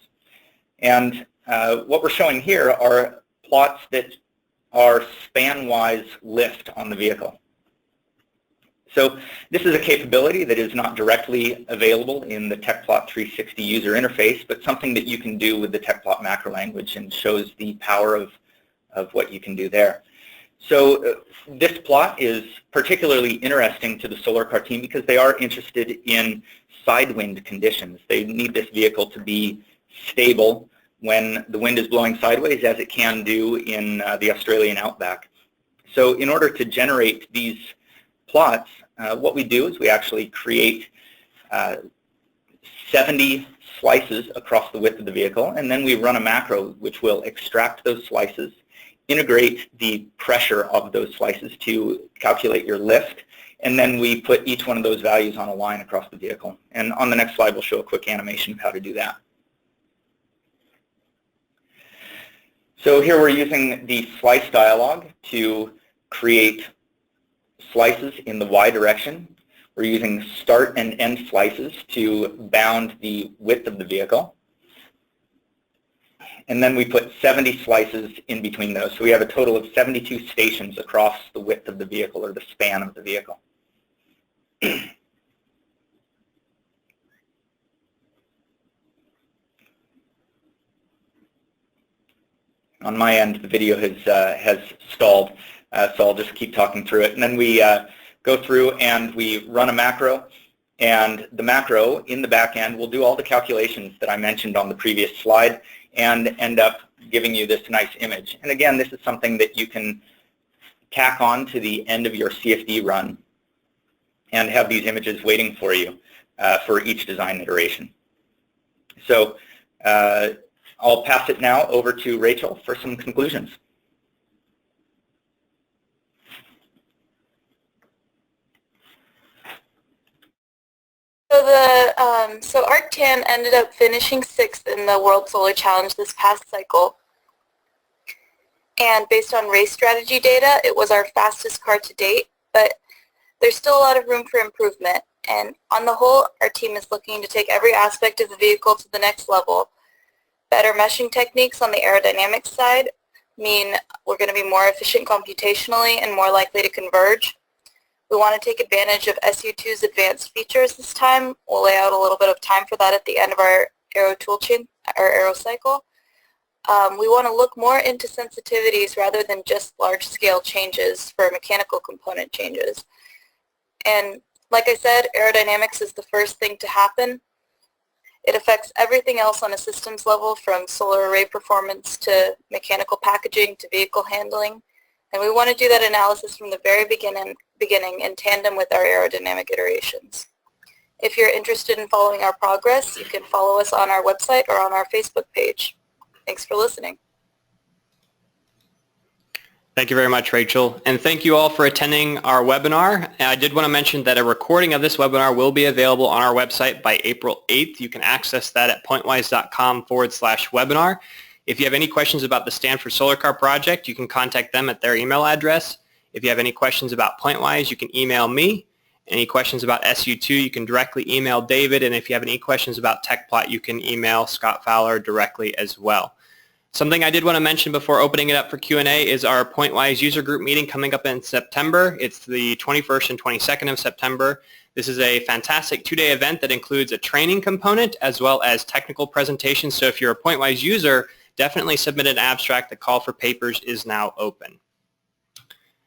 And what we're showing here are plots that are span-wise lift on the vehicle. So this is a capability that is not directly available in the Tecplot 360 user interface, but something that you can do with the Tecplot macro language, and shows the power of what you can do there. So this plot is particularly interesting to the Solar Car team because they are interested in side wind conditions. They need this vehicle to be stable when the wind is blowing sideways, as it can do in the Australian outback. So in order to generate these plots, what we do is we actually create 70 slices across the width of the vehicle, and then we run a macro which will extract those slices, integrate the pressure of those slices to calculate your lift, and then we put each one of those values on a line across the vehicle. And on the next slide, we'll show a quick animation of how to do that. So here we're using the slice dialog to create slices in the Y direction. We're using start and end slices to bound the width of the vehicle. And then we put 70 slices in between those. So we have a total of 72 stations across the width of the vehicle, or the span of the vehicle. On my end, the video has stalled, so I'll just keep talking through it. And then we go through and we run a macro, and the macro in the back end will do all the calculations that I mentioned on the previous slide and end up giving you this nice image. And again, this is something that you can tack on to the end of your CFD run and have these images waiting for you for each design iteration. So I'll pass it now over to Rachel for some conclusions. So Arctan ended up finishing 6th in the World Solar Challenge this past cycle. And based on race strategy data, it was our fastest car to date, but there's still a lot of room for improvement. And on the whole, our team is looking to take every aspect of the vehicle to the next level. Better meshing techniques on the aerodynamics side mean we're going to be more efficient computationally and more likely to converge. We want to take advantage of SU2's advanced features this time. We'll lay out a little bit of time for that at the end of our aero toolchain, our aero cycle. We want to look more into sensitivities rather than just large-scale changes for mechanical component changes. And like I said, aerodynamics is the first thing to happen. It affects everything else on a systems level, from solar array performance to mechanical packaging to vehicle handling. And we want to do that analysis from the very beginning in tandem with our aerodynamic iterations. If you're interested in following our progress, you can follow us on our website or on our Facebook page. Thanks for listening. Thank you very much, Rachel. And thank you all for attending our webinar. I did want to mention that a recording of this webinar will be available on our website by April 8th. You can access that at pointwise.com/webinar. If you have any questions about the Stanford Solar Car Project, you can contact them at their email address. If you have any questions about Pointwise, you can email me. Any questions about SU2, you can directly email David. And if you have any questions about Tecplot, you can email Scott Fowler directly as well. Something I did want to mention before opening it up for Q&A is our Pointwise user group meeting coming up in September. It's the 21st and 22nd of September. This is a fantastic 2-day event that includes a training component as well as technical presentations. So if you're a Pointwise user, definitely submit an abstract. The call for papers is now open.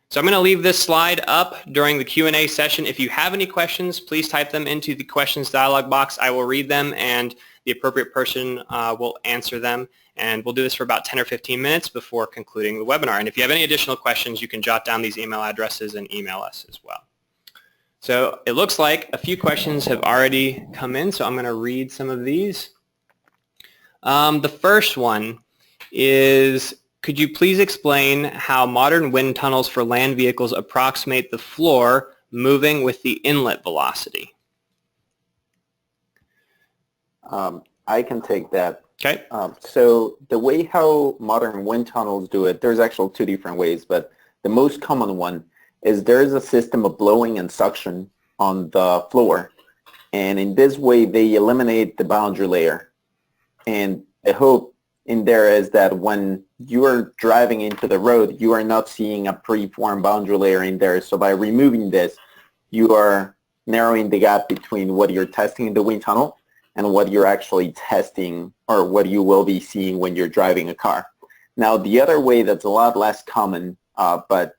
So I'm going to leave this slide up during the Q&A session. If you have any questions, please type them into the questions dialog box. I will read them and the appropriate person will answer them. And we'll do this for about 10 or 15 minutes before concluding the webinar. And if you have any additional questions, you can jot down these email addresses and email us as well. So it looks like a few questions have already come in, so I'm going to read some of these. The first one is, could you please explain how modern wind tunnels for land vehicles approximate the floor moving with the inlet velocity? I can take that. Okay. So the way how modern wind tunnels do it, there's actually 2 different ways, but the most common one is there is a system of blowing and suction on the floor. And in this way, they eliminate the boundary layer. And the hope in there is that when you are driving into the road, you are not seeing a preformed boundary layer in there. So by removing this, you are narrowing the gap between what you're testing in the wind tunnel and what you're actually testing or what you will be seeing when you're driving a car. Now, the other way that's a lot less common, but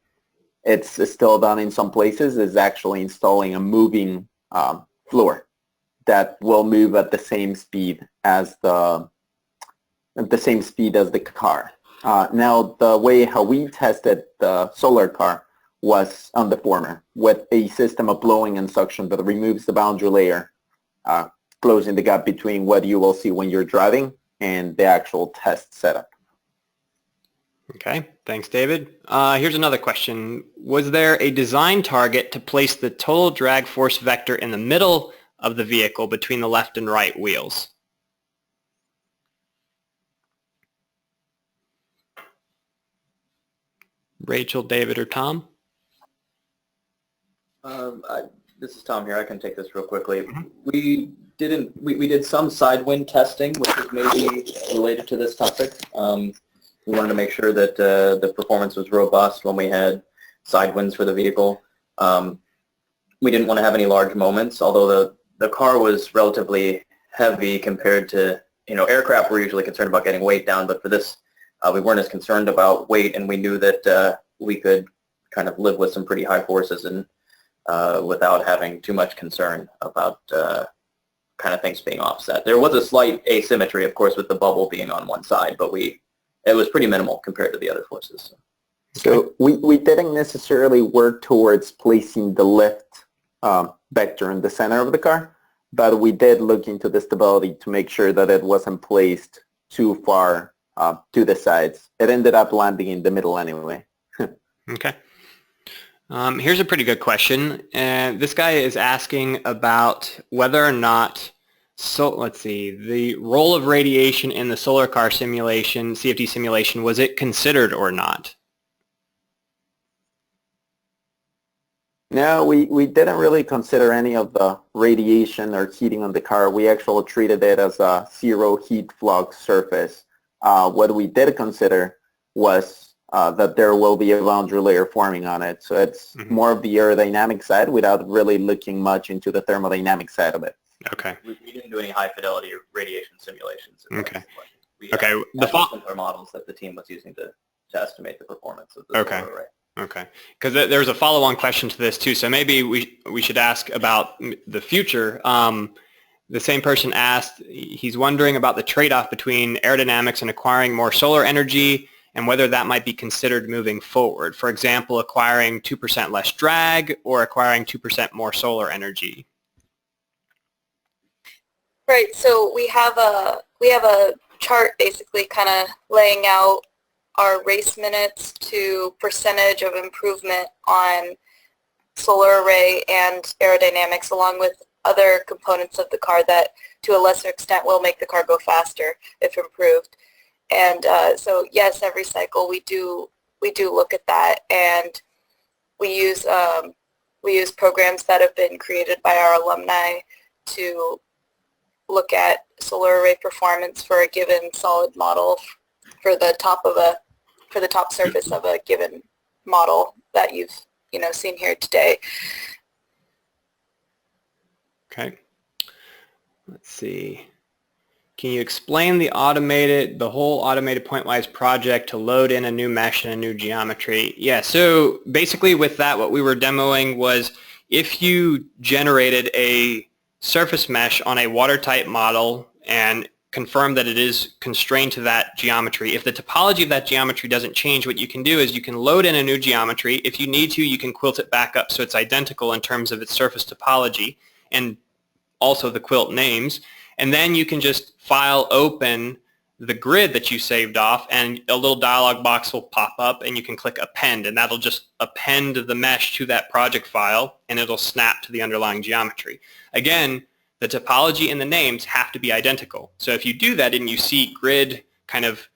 it's still done in some places, is actually installing a moving floor that will move at the same speed as the car. Now, the way how we tested the solar car was on the former, with a system of blowing and suction that removes the boundary layer, closing the gap between what you will see when you're driving and the actual test setup. Okay, thanks, David. Here's another question. Was there a design target to place the total drag force vector in the middle of the vehicle between the left and right wheels? Rachel, David, or Tom? This is Tom here. I can take this real quickly. We did some side wind testing, which is maybe related to this topic. We wanted to make sure that the performance was robust when we had side winds for the vehicle. We didn't want to have any large moments, although the car was relatively heavy compared to, aircraft. We're usually concerned about getting weight down, but for this, we weren't as concerned about weight, and we knew that we could kind of live with some pretty high forces and without having too much concern about kind of things being offset. There was a slight asymmetry, of course, with the bubble being on one side, but it was pretty minimal compared to the other forces. So we didn't necessarily work towards placing the lift vector in the center of the car, but we did look into the stability to make sure that it wasn't placed too far to the sides. It ended up landing in the middle anyway. Okay. Here's a pretty good question. This guy is asking about whether or not, let's see, the role of radiation in the solar car simulation, CFD simulation, was it considered or not? No, we didn't really consider any of the radiation or heating on the car. We actually treated it as a zero heat flux surface. What we did consider was that there will be a boundary layer forming on it. So it's more of the aerodynamic side without really looking much into the thermodynamic side of it. Okay. We didn't do any high fidelity radiation simulations. Okay. We Okay. had similar models that the team was using to estimate the performance of the solar array. Okay, because there's a follow-on question to this too, so maybe we should ask about the future. The same person asked, he's wondering about the trade-off between aerodynamics and acquiring more solar energy and whether that might be considered moving forward. For example, acquiring 2% less drag or acquiring 2% more solar energy. Right, so we have a chart basically kind of laying out our race minutes to percentage of improvement on solar array and aerodynamics, along with other components of the car that to a lesser extent will make the car go faster if improved. And so yes, every cycle we do look at that, and we use programs that have been created by our alumni to look at solar array performance for a given solid model for the top surface of a given model that you've seen here today. Okay. Let's see. Can you explain the whole automated Pointwise project to load in a new mesh and a new geometry? Yeah, so basically with that, what we were demoing was if you generated a surface mesh on a watertight model and confirm that it is constrained to that geometry. If the topology of that geometry doesn't change, what you can do is you can load in a new geometry. If you need to, you can quilt it back up so it's identical in terms of its surface topology and also the quilt names. And then you can just file open the grid that you saved off, and a little dialog box will pop up and you can click append, and that'll just append the mesh to that project file and it'll snap to the underlying geometry. Again, the topology and the names have to be identical. So if you do that and you see grid kind of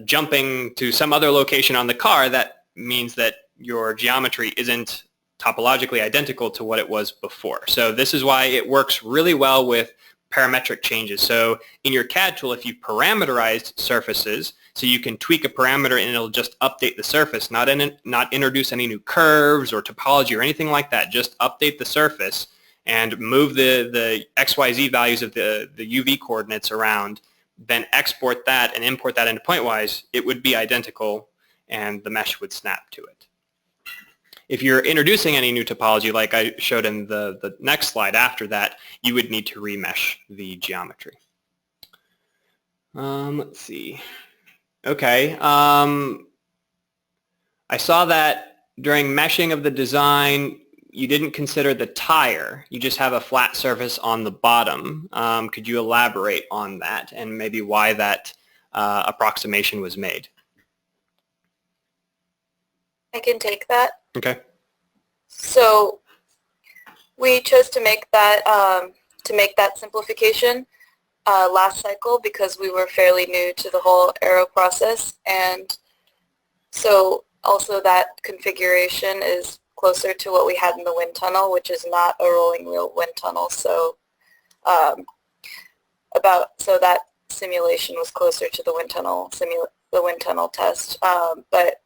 jumping to some other location on the car, that means that your geometry isn't topologically identical to what it was before. So this is why it works really well with parametric changes. So in your CAD tool, if you parameterized surfaces, So you can tweak a parameter and it'll just update the surface, not introduce any new curves or topology or anything like that. Just update the surface and move the XYZ values of the UV coordinates around, then export that and import that into Pointwise. It would be identical and the mesh would snap to it. If you're introducing any new topology, like I showed in the next slide after that, you would need to remesh the geometry. Let's see. Okay. I saw that during meshing of the design, you didn't consider the tire. You just have a flat surface on the bottom. Could you elaborate on that and maybe why that approximation was made? I can take that. Okay. So we chose to make that simplification last cycle because we were fairly new to the whole aero process, and so also that configuration is closer to what we had in the wind tunnel, which is not a rolling wheel wind tunnel. So so that simulation was closer to the wind tunnel test, but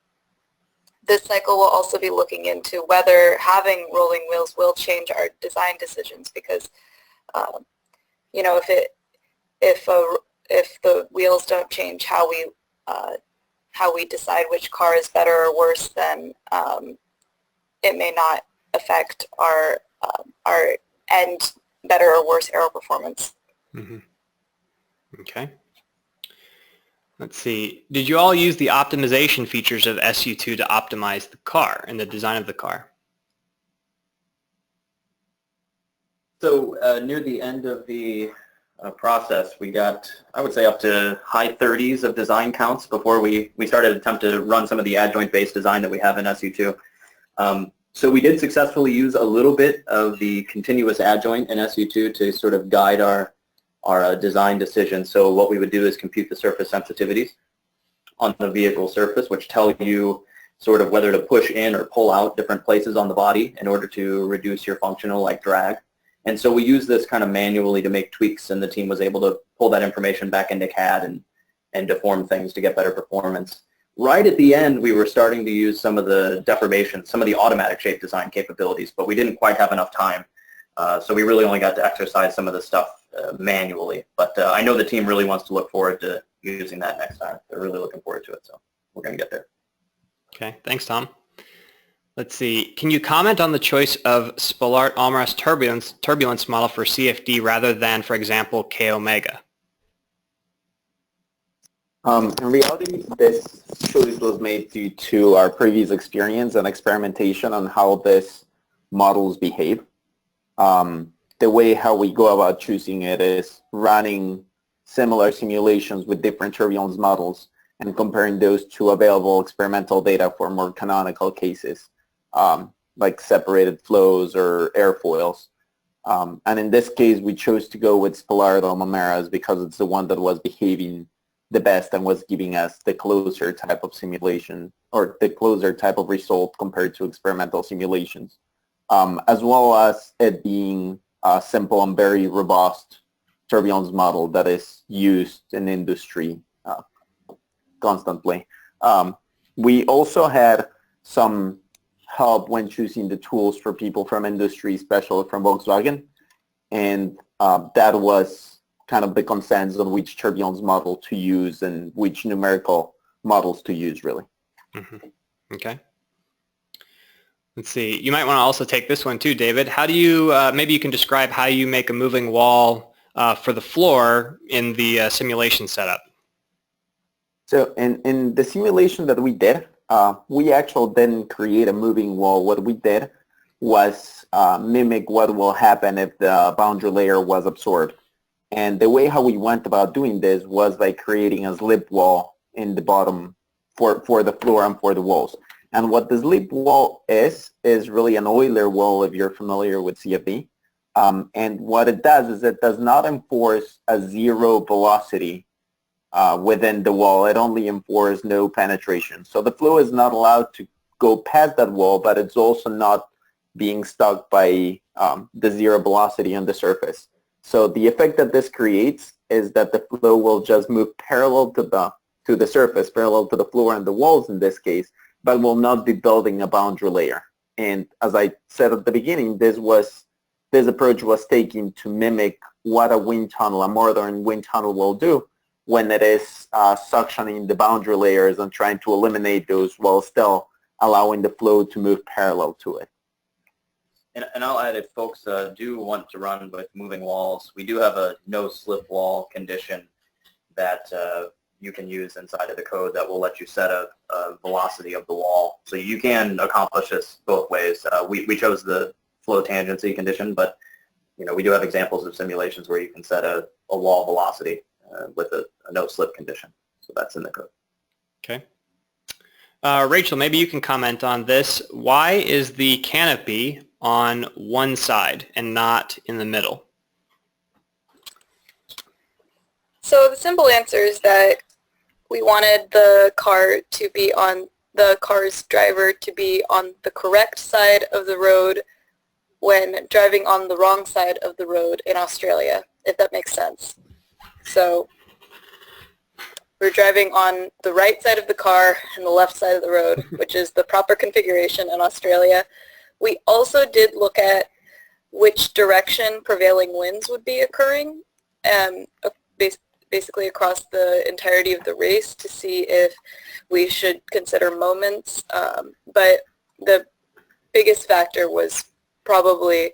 this cycle will also be looking into whether having rolling wheels will change our design decisions, because you know, if the wheels don't change how we decide which car is better or worse, then it may not affect our end better or worse aero performance. Mm-hmm. Okay. Let's see. Did you all use the optimization features of SU2 to optimize the car and the design of the car? So near the end of the process, we got, I would say, up to high 30s of design counts before we started to attempt to run some of the adjoint-based design that we have in SU2. So we did successfully use a little bit of the continuous adjoint in SU2 to sort of guide our design decisions. So what we would do is compute the surface sensitivities on the vehicle surface, which tell you sort of whether to push in or pull out different places on the body in order to reduce your functional, like, drag. And so we used this kind of manually to make tweaks, and the team was able to pull that information back into CAD and deform things to get better performance. Right at the end, we were starting to use some of the deformations, some of the automatic shape design capabilities, but we didn't quite have enough time. So we really only got to exercise some of the stuff manually. But I know the team really wants to look forward to using that next time. They're really looking forward to it, so we're going to get there. Okay, thanks, Tom. Let's see. Can you comment on the choice of Spolart-Almaras turbulence model for CFD rather than, for example, K-Omega? In reality, this choice was made due to our previous experience and experimentation on how these models behave. The way how we go about choosing it is running similar simulations with different turbulence models and comparing those to available experimental data for more canonical cases, like separated flows or airfoils. And in this case, we chose to go with Spolart-Almaras because it's the one that was behaving the best and was giving us the closer type of simulation, or the closer type of result compared to experimental simulations, as well as it being a simple and very robust turbulence model that is used in industry constantly. We also had some help when choosing the tools for people from industry, especially from Volkswagen, and that was kind of the consensus on which turbulence model to use and which numerical models to use, really. Mm-hmm. Okay. Let's see. You might want to also take this one too, David. How do you, maybe you can describe how you make a moving wall for the floor in the simulation setup. So in the simulation that we did, we actually didn't create a moving wall. What we did was mimic what will happen if the boundary layer was absorbed. And the way how we went about doing this was by creating a slip wall in the bottom for the floor and for the walls. And what the slip wall is really an Euler wall, if you're familiar with CFD. And what it does is it does not enforce a zero velocity within the wall. It only enforces no penetration. So the flow is not allowed to go past that wall, but it's also not being stuck by the zero velocity on the surface. So the effect that this creates is that the flow will just move parallel to to the surface, parallel to the floor and the walls in this case, but will not be building a boundary layer. And as I said at the beginning, this approach was taken to mimic what a wind tunnel, a modern wind tunnel will do when it is suctioning the boundary layers and trying to eliminate those while still allowing the flow to move parallel to it. And I'll add, if folks do want to run with moving walls, we do have a no-slip wall condition that you can use inside of the code that will let you set a velocity of the wall. So you can accomplish this both ways. We chose the flow tangency condition, but we do have examples of simulations where you can set a wall velocity with a no-slip condition. So that's in the code. Okay. Rachel, maybe you can comment on this. Why is the canopy on one side and not in the middle? So the simple answer is that we wanted the car's driver to be on the correct side of the road when driving on the wrong side of the road in Australia, if that makes sense. So we're driving on the right side of the car and the left side of the road, which is the proper configuration in Australia. We also did look at which direction prevailing winds would be occurring, basically across the entirety of the race, to see if we should consider moments. But the biggest factor was probably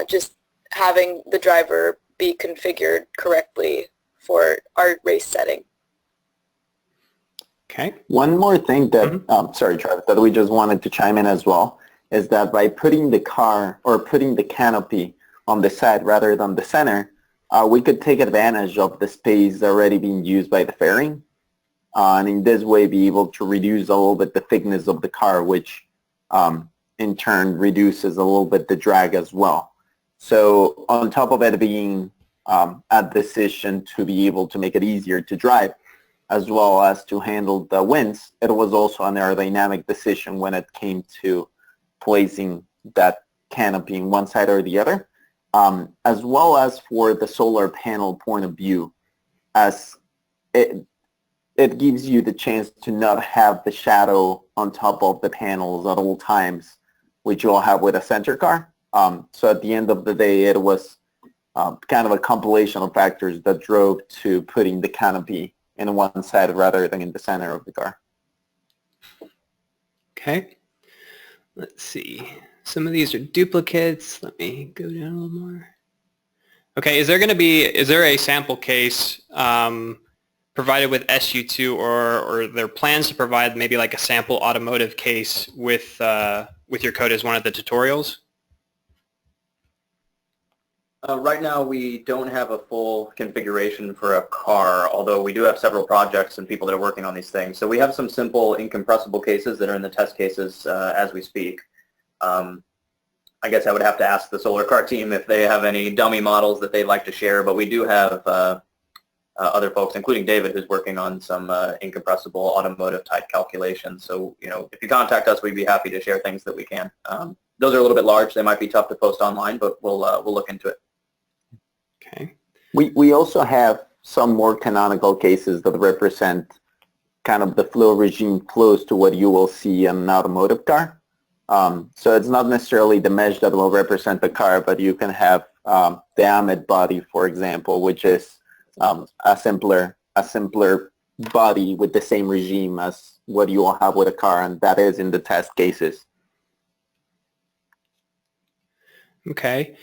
just having the driver be configured correctly for our race setting. Okay. One more thing that, sorry, Travis, that we just wanted to chime in as well, is that by putting the car or putting the canopy on the side rather than the center, we could take advantage of the space already being used by the fairing, and in this way be able to reduce a little bit the thickness of the car, which in turn reduces a little bit the drag as well. So on top of it being a decision to be able to make it easier to drive, as well as to handle the winds, it was also an aerodynamic decision when it came to placing that canopy in one side or the other, as well as for the solar panel point of view, as it gives you the chance to not have the shadow on top of the panels at all times, which you'll have with a center car. So at the end of the day, it was kind of a compilation of factors that drove to putting the canopy in one side rather than in the center of the car. Okay. Let's see. Some of these are duplicates. Let me go down a little more. Okay, is there a sample case provided with SU2, or are there plans to provide maybe like a sample automotive case with your code as one of the tutorials? Right now, we don't have a full configuration for a car, although we do have several projects and people that are working on these things. So we have some simple incompressible cases that are in the test cases as we speak. I guess I would have to ask the Solar Car team if they have any dummy models that they'd like to share, but we do have other folks, including David, who's working on some incompressible automotive type calculations. So, if you contact us, we'd be happy to share things that we can. Those are a little bit large. They might be tough to post online, but we'll look into it. Okay. We also have some more canonical cases that represent kind of the flow regime close to what you will see in an automotive car. So it's not necessarily the mesh that will represent the car, but you can have the Ahmed body, for example, which is a simpler body with the same regime as what you will have with a car, and that is in the test cases. Okay.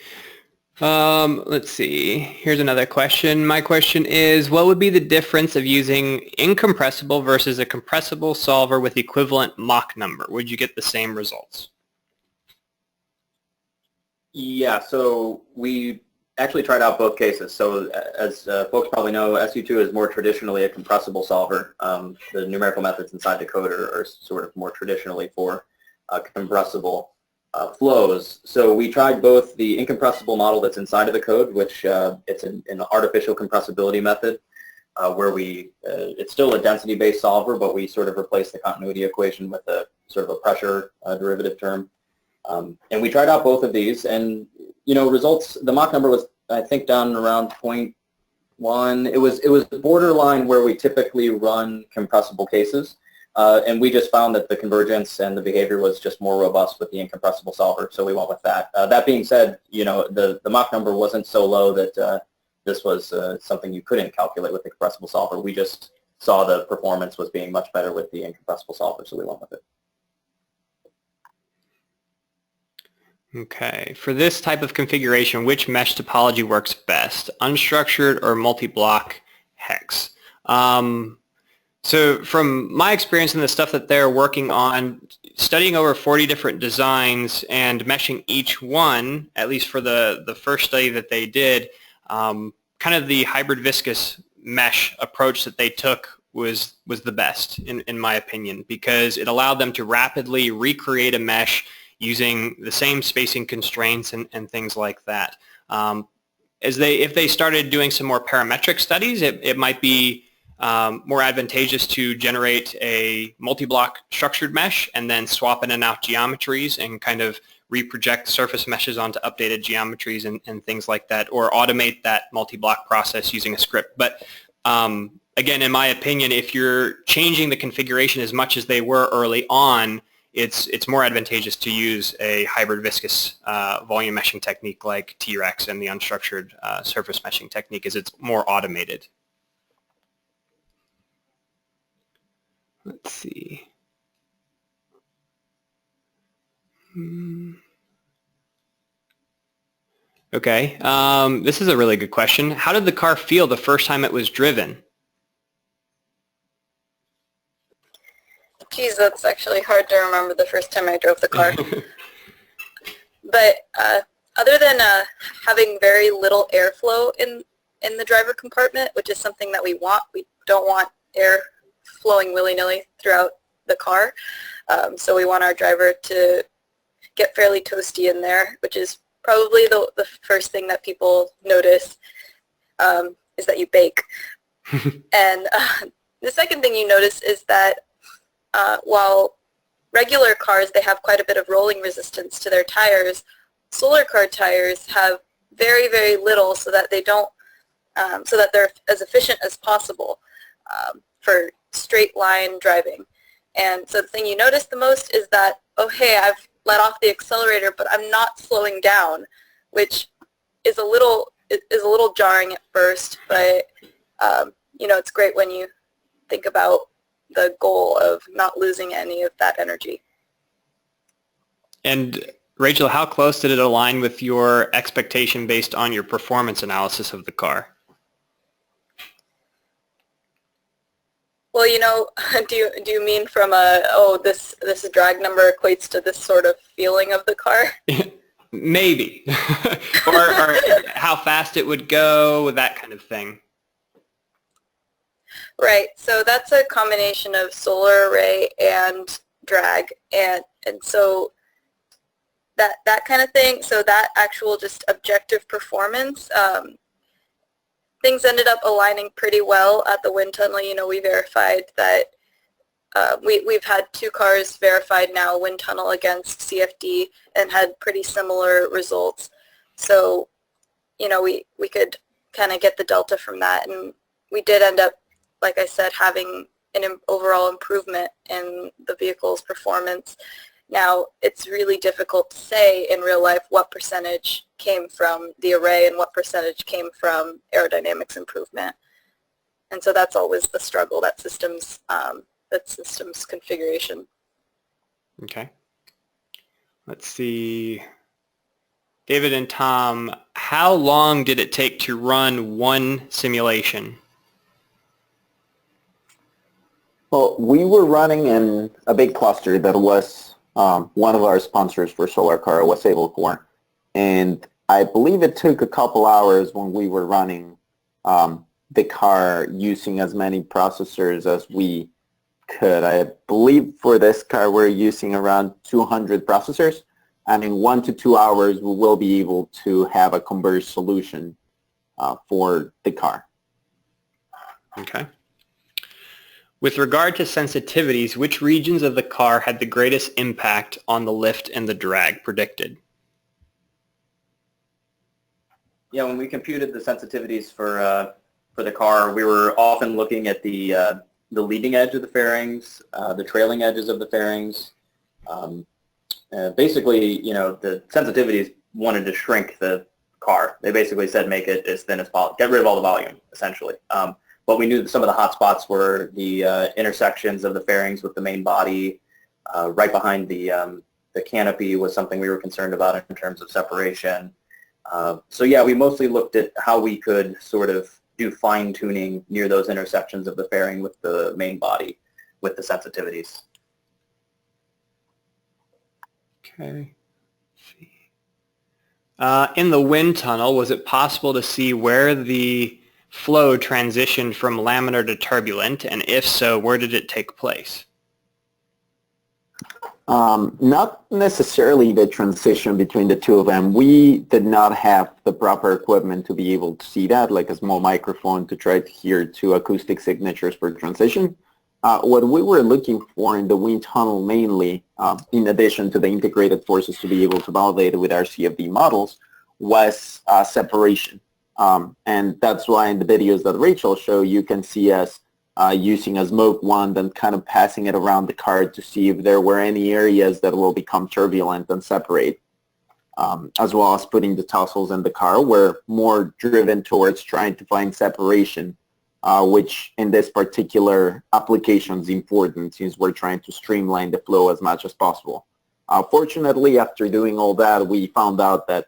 Let's see. Here's another question. My question is, what would be the difference of using incompressible versus a compressible solver with equivalent Mach number? Would you get the same results? Yeah, so we actually tried out both cases. So as folks probably know, SU2 is more traditionally a compressible solver. The numerical methods inside the code are sort of more traditionally for compressible flows. So we tried both the incompressible model that's inside of the code, which it's an artificial compressibility method, where it's still a density-based solver, but we sort of replace the continuity equation with a sort of a pressure derivative term. And we tried out both of these, and results. The Mach number was, I think, down around 0.2 one. It was borderline where we typically run compressible cases, and we just found that the convergence and the behavior was just more robust with the incompressible solver, so we went with that. That being said, you know, the Mach number wasn't so low that this was something you couldn't calculate with the compressible solver. We just saw the performance was being much better with the incompressible solver, so we went with it. Okay, for this type of configuration, which mesh topology works best, unstructured or multi-block hex? So from my experience in the stuff that they're working on, studying over 40 different designs and meshing each one, at least for the first study that they did, kind of the hybrid viscous mesh approach that they took was the best in my opinion, because it allowed them to rapidly recreate a mesh using the same spacing constraints and things like that. If they started doing some more parametric studies, it might be more advantageous to generate a multi-block structured mesh and then swap in and out geometries and kind of reproject surface meshes onto updated geometries and things like that, or automate that multi-block process using a script. But again, in my opinion, if you're changing the configuration as much as they were early on, it's more advantageous to use a hybrid viscous volume meshing technique like T-Rex and the unstructured surface meshing technique, as it's more automated. Let's see. Okay, this is a really good question. How did the car feel the first time it was driven? Geez, that's actually hard to remember the first time I drove the car. But other than having very little airflow in the driver compartment, which is something that we don't want air flowing willy-nilly throughout the car. So we want our driver to get fairly toasty in there, which is probably the first thing that people notice is that you bake. And the second thing you notice is that while regular cars, they have quite a bit of rolling resistance to their tires, solar car tires have very, very little, so that they don't, so that they're as efficient as possible for straight line driving. And so the thing you notice the most is that, oh hey, I've let off the accelerator, but I'm not slowing down, which is a little jarring at first, but you know, it's great when you think about the goal of not losing any of that energy. And Rachel, how close did it align with your expectation based on your performance analysis of the car? Well, you know, do you mean from this drag number equates to this sort of feeling of the car? Maybe. or how fast it would go, that kind of thing. Right, so that's a combination of solar array and drag, and so that kind of thing. So that actual just objective performance, things ended up aligning pretty well at the wind tunnel. You know, we verified that we've had 2 cars verified now, wind tunnel against CFD, and had pretty similar results. So, you know, we could kind of get the delta from that, and we did end up, like I said, having an overall improvement in the vehicle's performance. Now, it's really difficult to say in real life what percentage came from the array and what percentage came from aerodynamics improvement. And so that's always the struggle, that system's configuration. Okay. Let's see. David and Tom, how long did it take to run one simulation? Well, we were running in a big cluster that was one of our sponsors for Solar Car was able for. And I believe it took a couple hours when we were running the car using as many processors as we could. I believe for this car we're using around 200 processors. And in 1 to 2 hours we will be able to have a converged solution for the car. Okay. With regard to sensitivities, which regions of the car had the greatest impact on the lift and the drag predicted? Yeah, when we computed the sensitivities for for the car, we were often looking at the leading edge of the fairings, the trailing edges of the fairings. Basically, the sensitivities wanted to shrink the car. They basically said make it as thin as possible, get rid of all the volume, essentially. But we knew that some of the hot spots were the intersections of the fairings with the main body. Right behind the canopy was something we were concerned about in terms of separation. So yeah, we mostly looked at how we could sort of do fine-tuning near those intersections of the fairing with the main body with the sensitivities. Okay. In the wind tunnel, was it possible to see where the flow transitioned from laminar to turbulent, and if so, where did it take place? Not necessarily the transition between the two of them. We did not have the proper equipment to be able to see that, like a small microphone to try to hear two acoustic signatures per transition. What we were looking for in the wind tunnel mainly, in addition to the integrated forces to be able to validate it with our CFD models, was separation. And that's why in the videos that Rachel showed, you can see us using a smoke wand and kind of passing it around the car to see if there were any areas that will become turbulent and separate, as well as putting the tussles in the car. We're more driven towards trying to find separation, which in this particular application is important since we're trying to streamline the flow as much as possible. Fortunately, after doing all that, we found out that,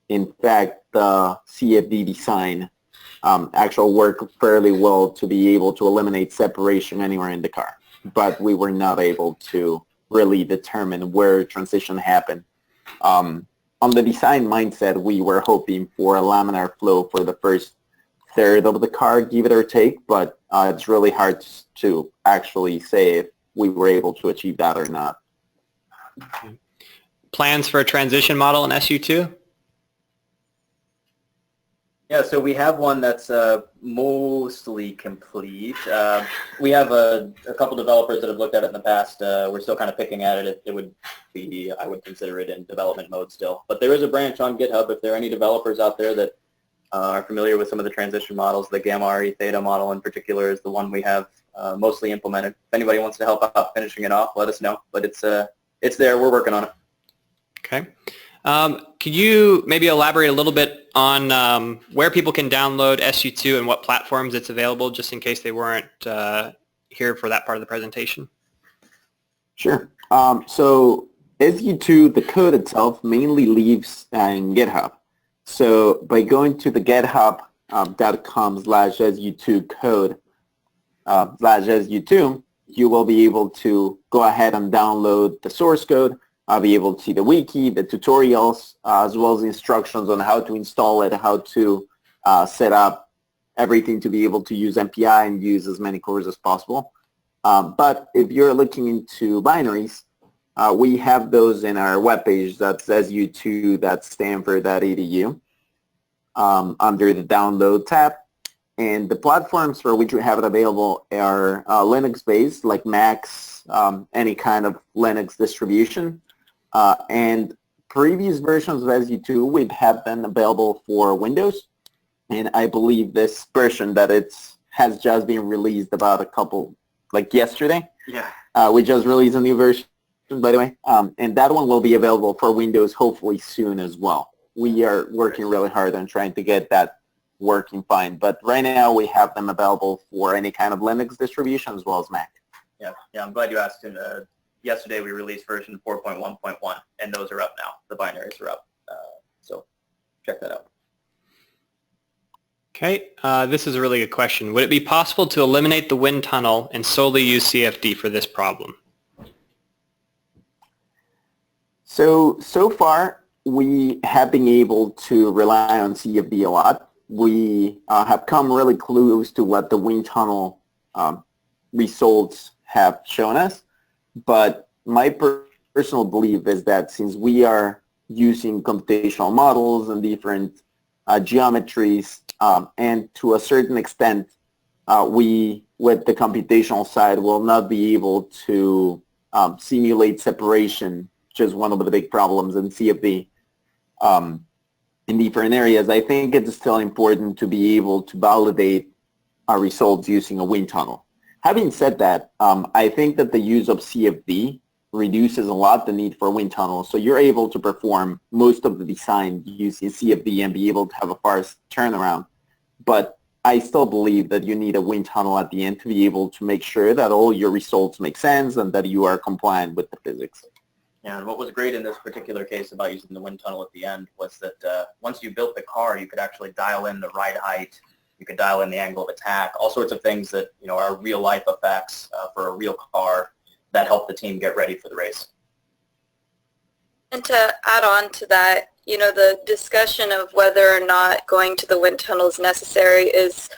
in fact, the CFD design actually worked fairly well to be able to eliminate separation anywhere in the car. But we were not able to really determine where transition happened. On the design mindset, we were hoping for a laminar flow for the first third of the car, give it or take, but it's really hard to actually say if we were able to achieve that or not. Plans for a transition model in SU2? Yeah, so we have one that's mostly complete. We have a couple developers that have looked at it in the past. We're still kind of picking at it. It would be, I would consider it in development mode still. But there is a branch on GitHub. If there are any developers out there that are familiar with some of the transition models, the Gamma RE Theta model in particular is the one we have mostly implemented. If anybody wants to help out finishing it off, let us know. But it's there. We're working on it. Okay. Could you maybe elaborate a little bit on where people can download SU2 and what platforms it's available, just in case they weren't here for that part of the presentation? Sure. So SU2, the code itself mainly lives in GitHub. So by going to the github.com/SU2 code /SU2, you will be able to go ahead and download the source code. I'll be able to see the wiki, the tutorials, as well as the instructions on how to install it, how to set up everything to be able to use MPI and use as many cores as possible. But if you're looking into binaries, we have those in our webpage. That's su2.stanford.edu under the download tab. And the platforms for which we have it available are Linux-based, like Macs, any kind of Linux distribution. And previous versions of SU2, we've had them available for Windows. And I believe this version that has just been released about a couple, like yesterday. Yeah. We just released a new version, by the way. And that one will be available for Windows hopefully soon as well. We are working really hard on trying to get that working fine. But right now we have them available for any kind of Linux distribution as well as Mac. Yeah, I'm glad you asked. And yesterday we released version 4.1.1, and those are up now. The binaries are up. So check that out. Okay, this is a really good question. Would it be possible to eliminate the wind tunnel and solely use CFD for this problem? So far, we have been able to rely on CFD a lot. We have come really close to what the wind tunnel results have shown us. But my personal belief is that since we are using computational models and different geometries, and to a certain extent, we, with the computational side, will not be able to simulate separation, which is one of the big problems in CFD. In different areas, I think it's still important to be able to validate our results using a wind tunnel. Having said that, I think that the use of CFD reduces a lot the need for a wind tunnel, so you're able to perform most of the design using CFD and be able to have a fast turnaround. But I still believe that you need a wind tunnel at the end to be able to make sure that all your results make sense and that you are compliant with the physics. Yeah, and what was great in this particular case about using the wind tunnel at the end was that once you built the car, you could actually dial in the ride height, you could dial in the angle of attack, all sorts of things that are real life effects for a real car that help the team get ready for the race. And to add on to that, the discussion of whether or not going to the wind tunnel is necessary is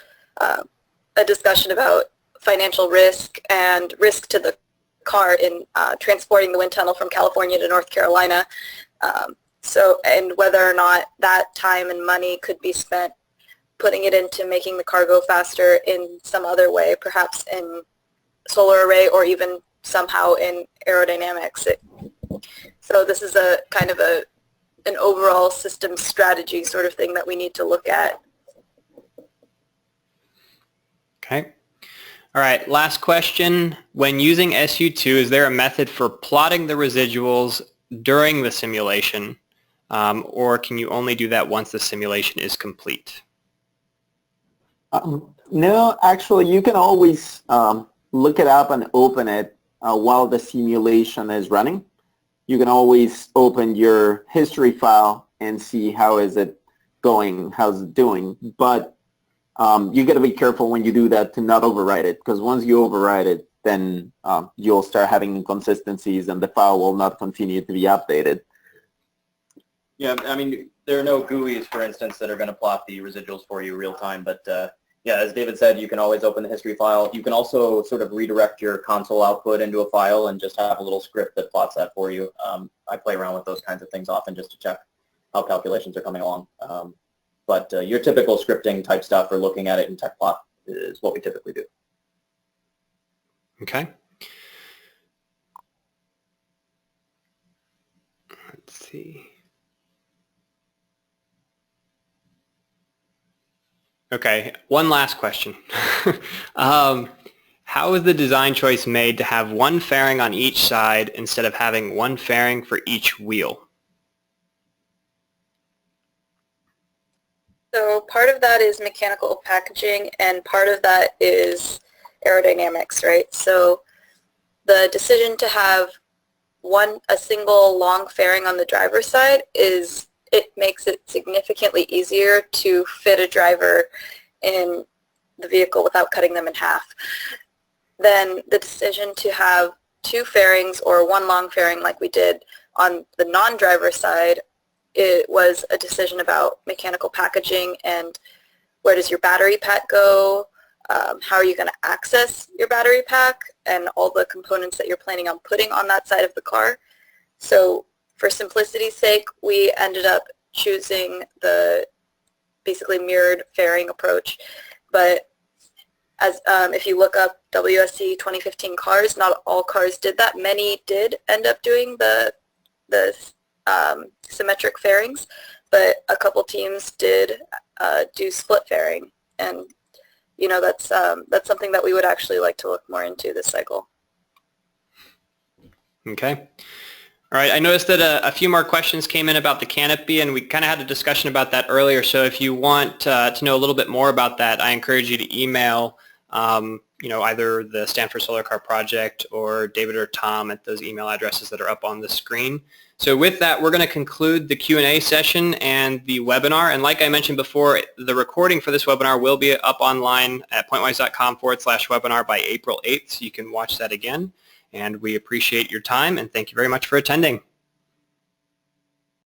a discussion about financial risk and risk to the car in transporting the wind tunnel from California to North Carolina. And whether or not that time and money could be spent putting it into making the car go faster in some other way, perhaps in solar array or even somehow in aerodynamics. So this is a kind of an overall system strategy sort of thing that we need to look at. Okay. All right, last question. When using SU2, is there a method for plotting the residuals during the simulation, or can you only do that once the simulation is complete? No, actually, you can always look it up and open it while the simulation is running. You can always open your history file and see how is it going, how's it doing. But you got to be careful when you do that to not overwrite it, because once you overwrite it, then you'll start having inconsistencies and the file will not continue to be updated. Yeah, I mean, there are no GUIs, for instance, that are going to plot the residuals for you real time. But yeah, as David said, you can always open the history file. You can also sort of redirect your console output into a file and just have a little script that plots that for you. I play around with those kinds of things often just to check how calculations are coming along. But your typical scripting type stuff or looking at it in Tecplot is what we typically do. Okay. Let's see. Okay, one last question. How is the design choice made to have one fairing on each side instead of having one fairing for each wheel? So part of that is mechanical packaging and part of that is aerodynamics, right? So the decision to have a single long fairing on the driver's side it makes it significantly easier to fit a driver in the vehicle without cutting them in half. Then the decision to have two fairings or one long fairing like we did on the non-driver side, it was a decision about mechanical packaging and where does your battery pack go, how are you going to access your battery pack, and all the components that you're planning on putting on that side of the car. So for simplicity's sake, we ended up choosing the basically mirrored fairing approach. But as if you look up WSC 2015 cars, not all cars did that. Many did end up doing the symmetric fairings, but a couple teams did do split fairing, and that's something that we would actually like to look more into this cycle. Okay. All right, I noticed that a few more questions came in about the Canopy, and we kind of had a discussion about that earlier. So if you want to know a little bit more about that, I encourage you to email either the Stanford Solar Car Project or David or Tom at those email addresses that are up on the screen. So with that, we're going to conclude the Q&A session and the webinar. And like I mentioned before, the recording for this webinar will be up online at pointwise.com/webinar by April 8th, so you can watch that again. And we appreciate your time, and thank you very much for attending.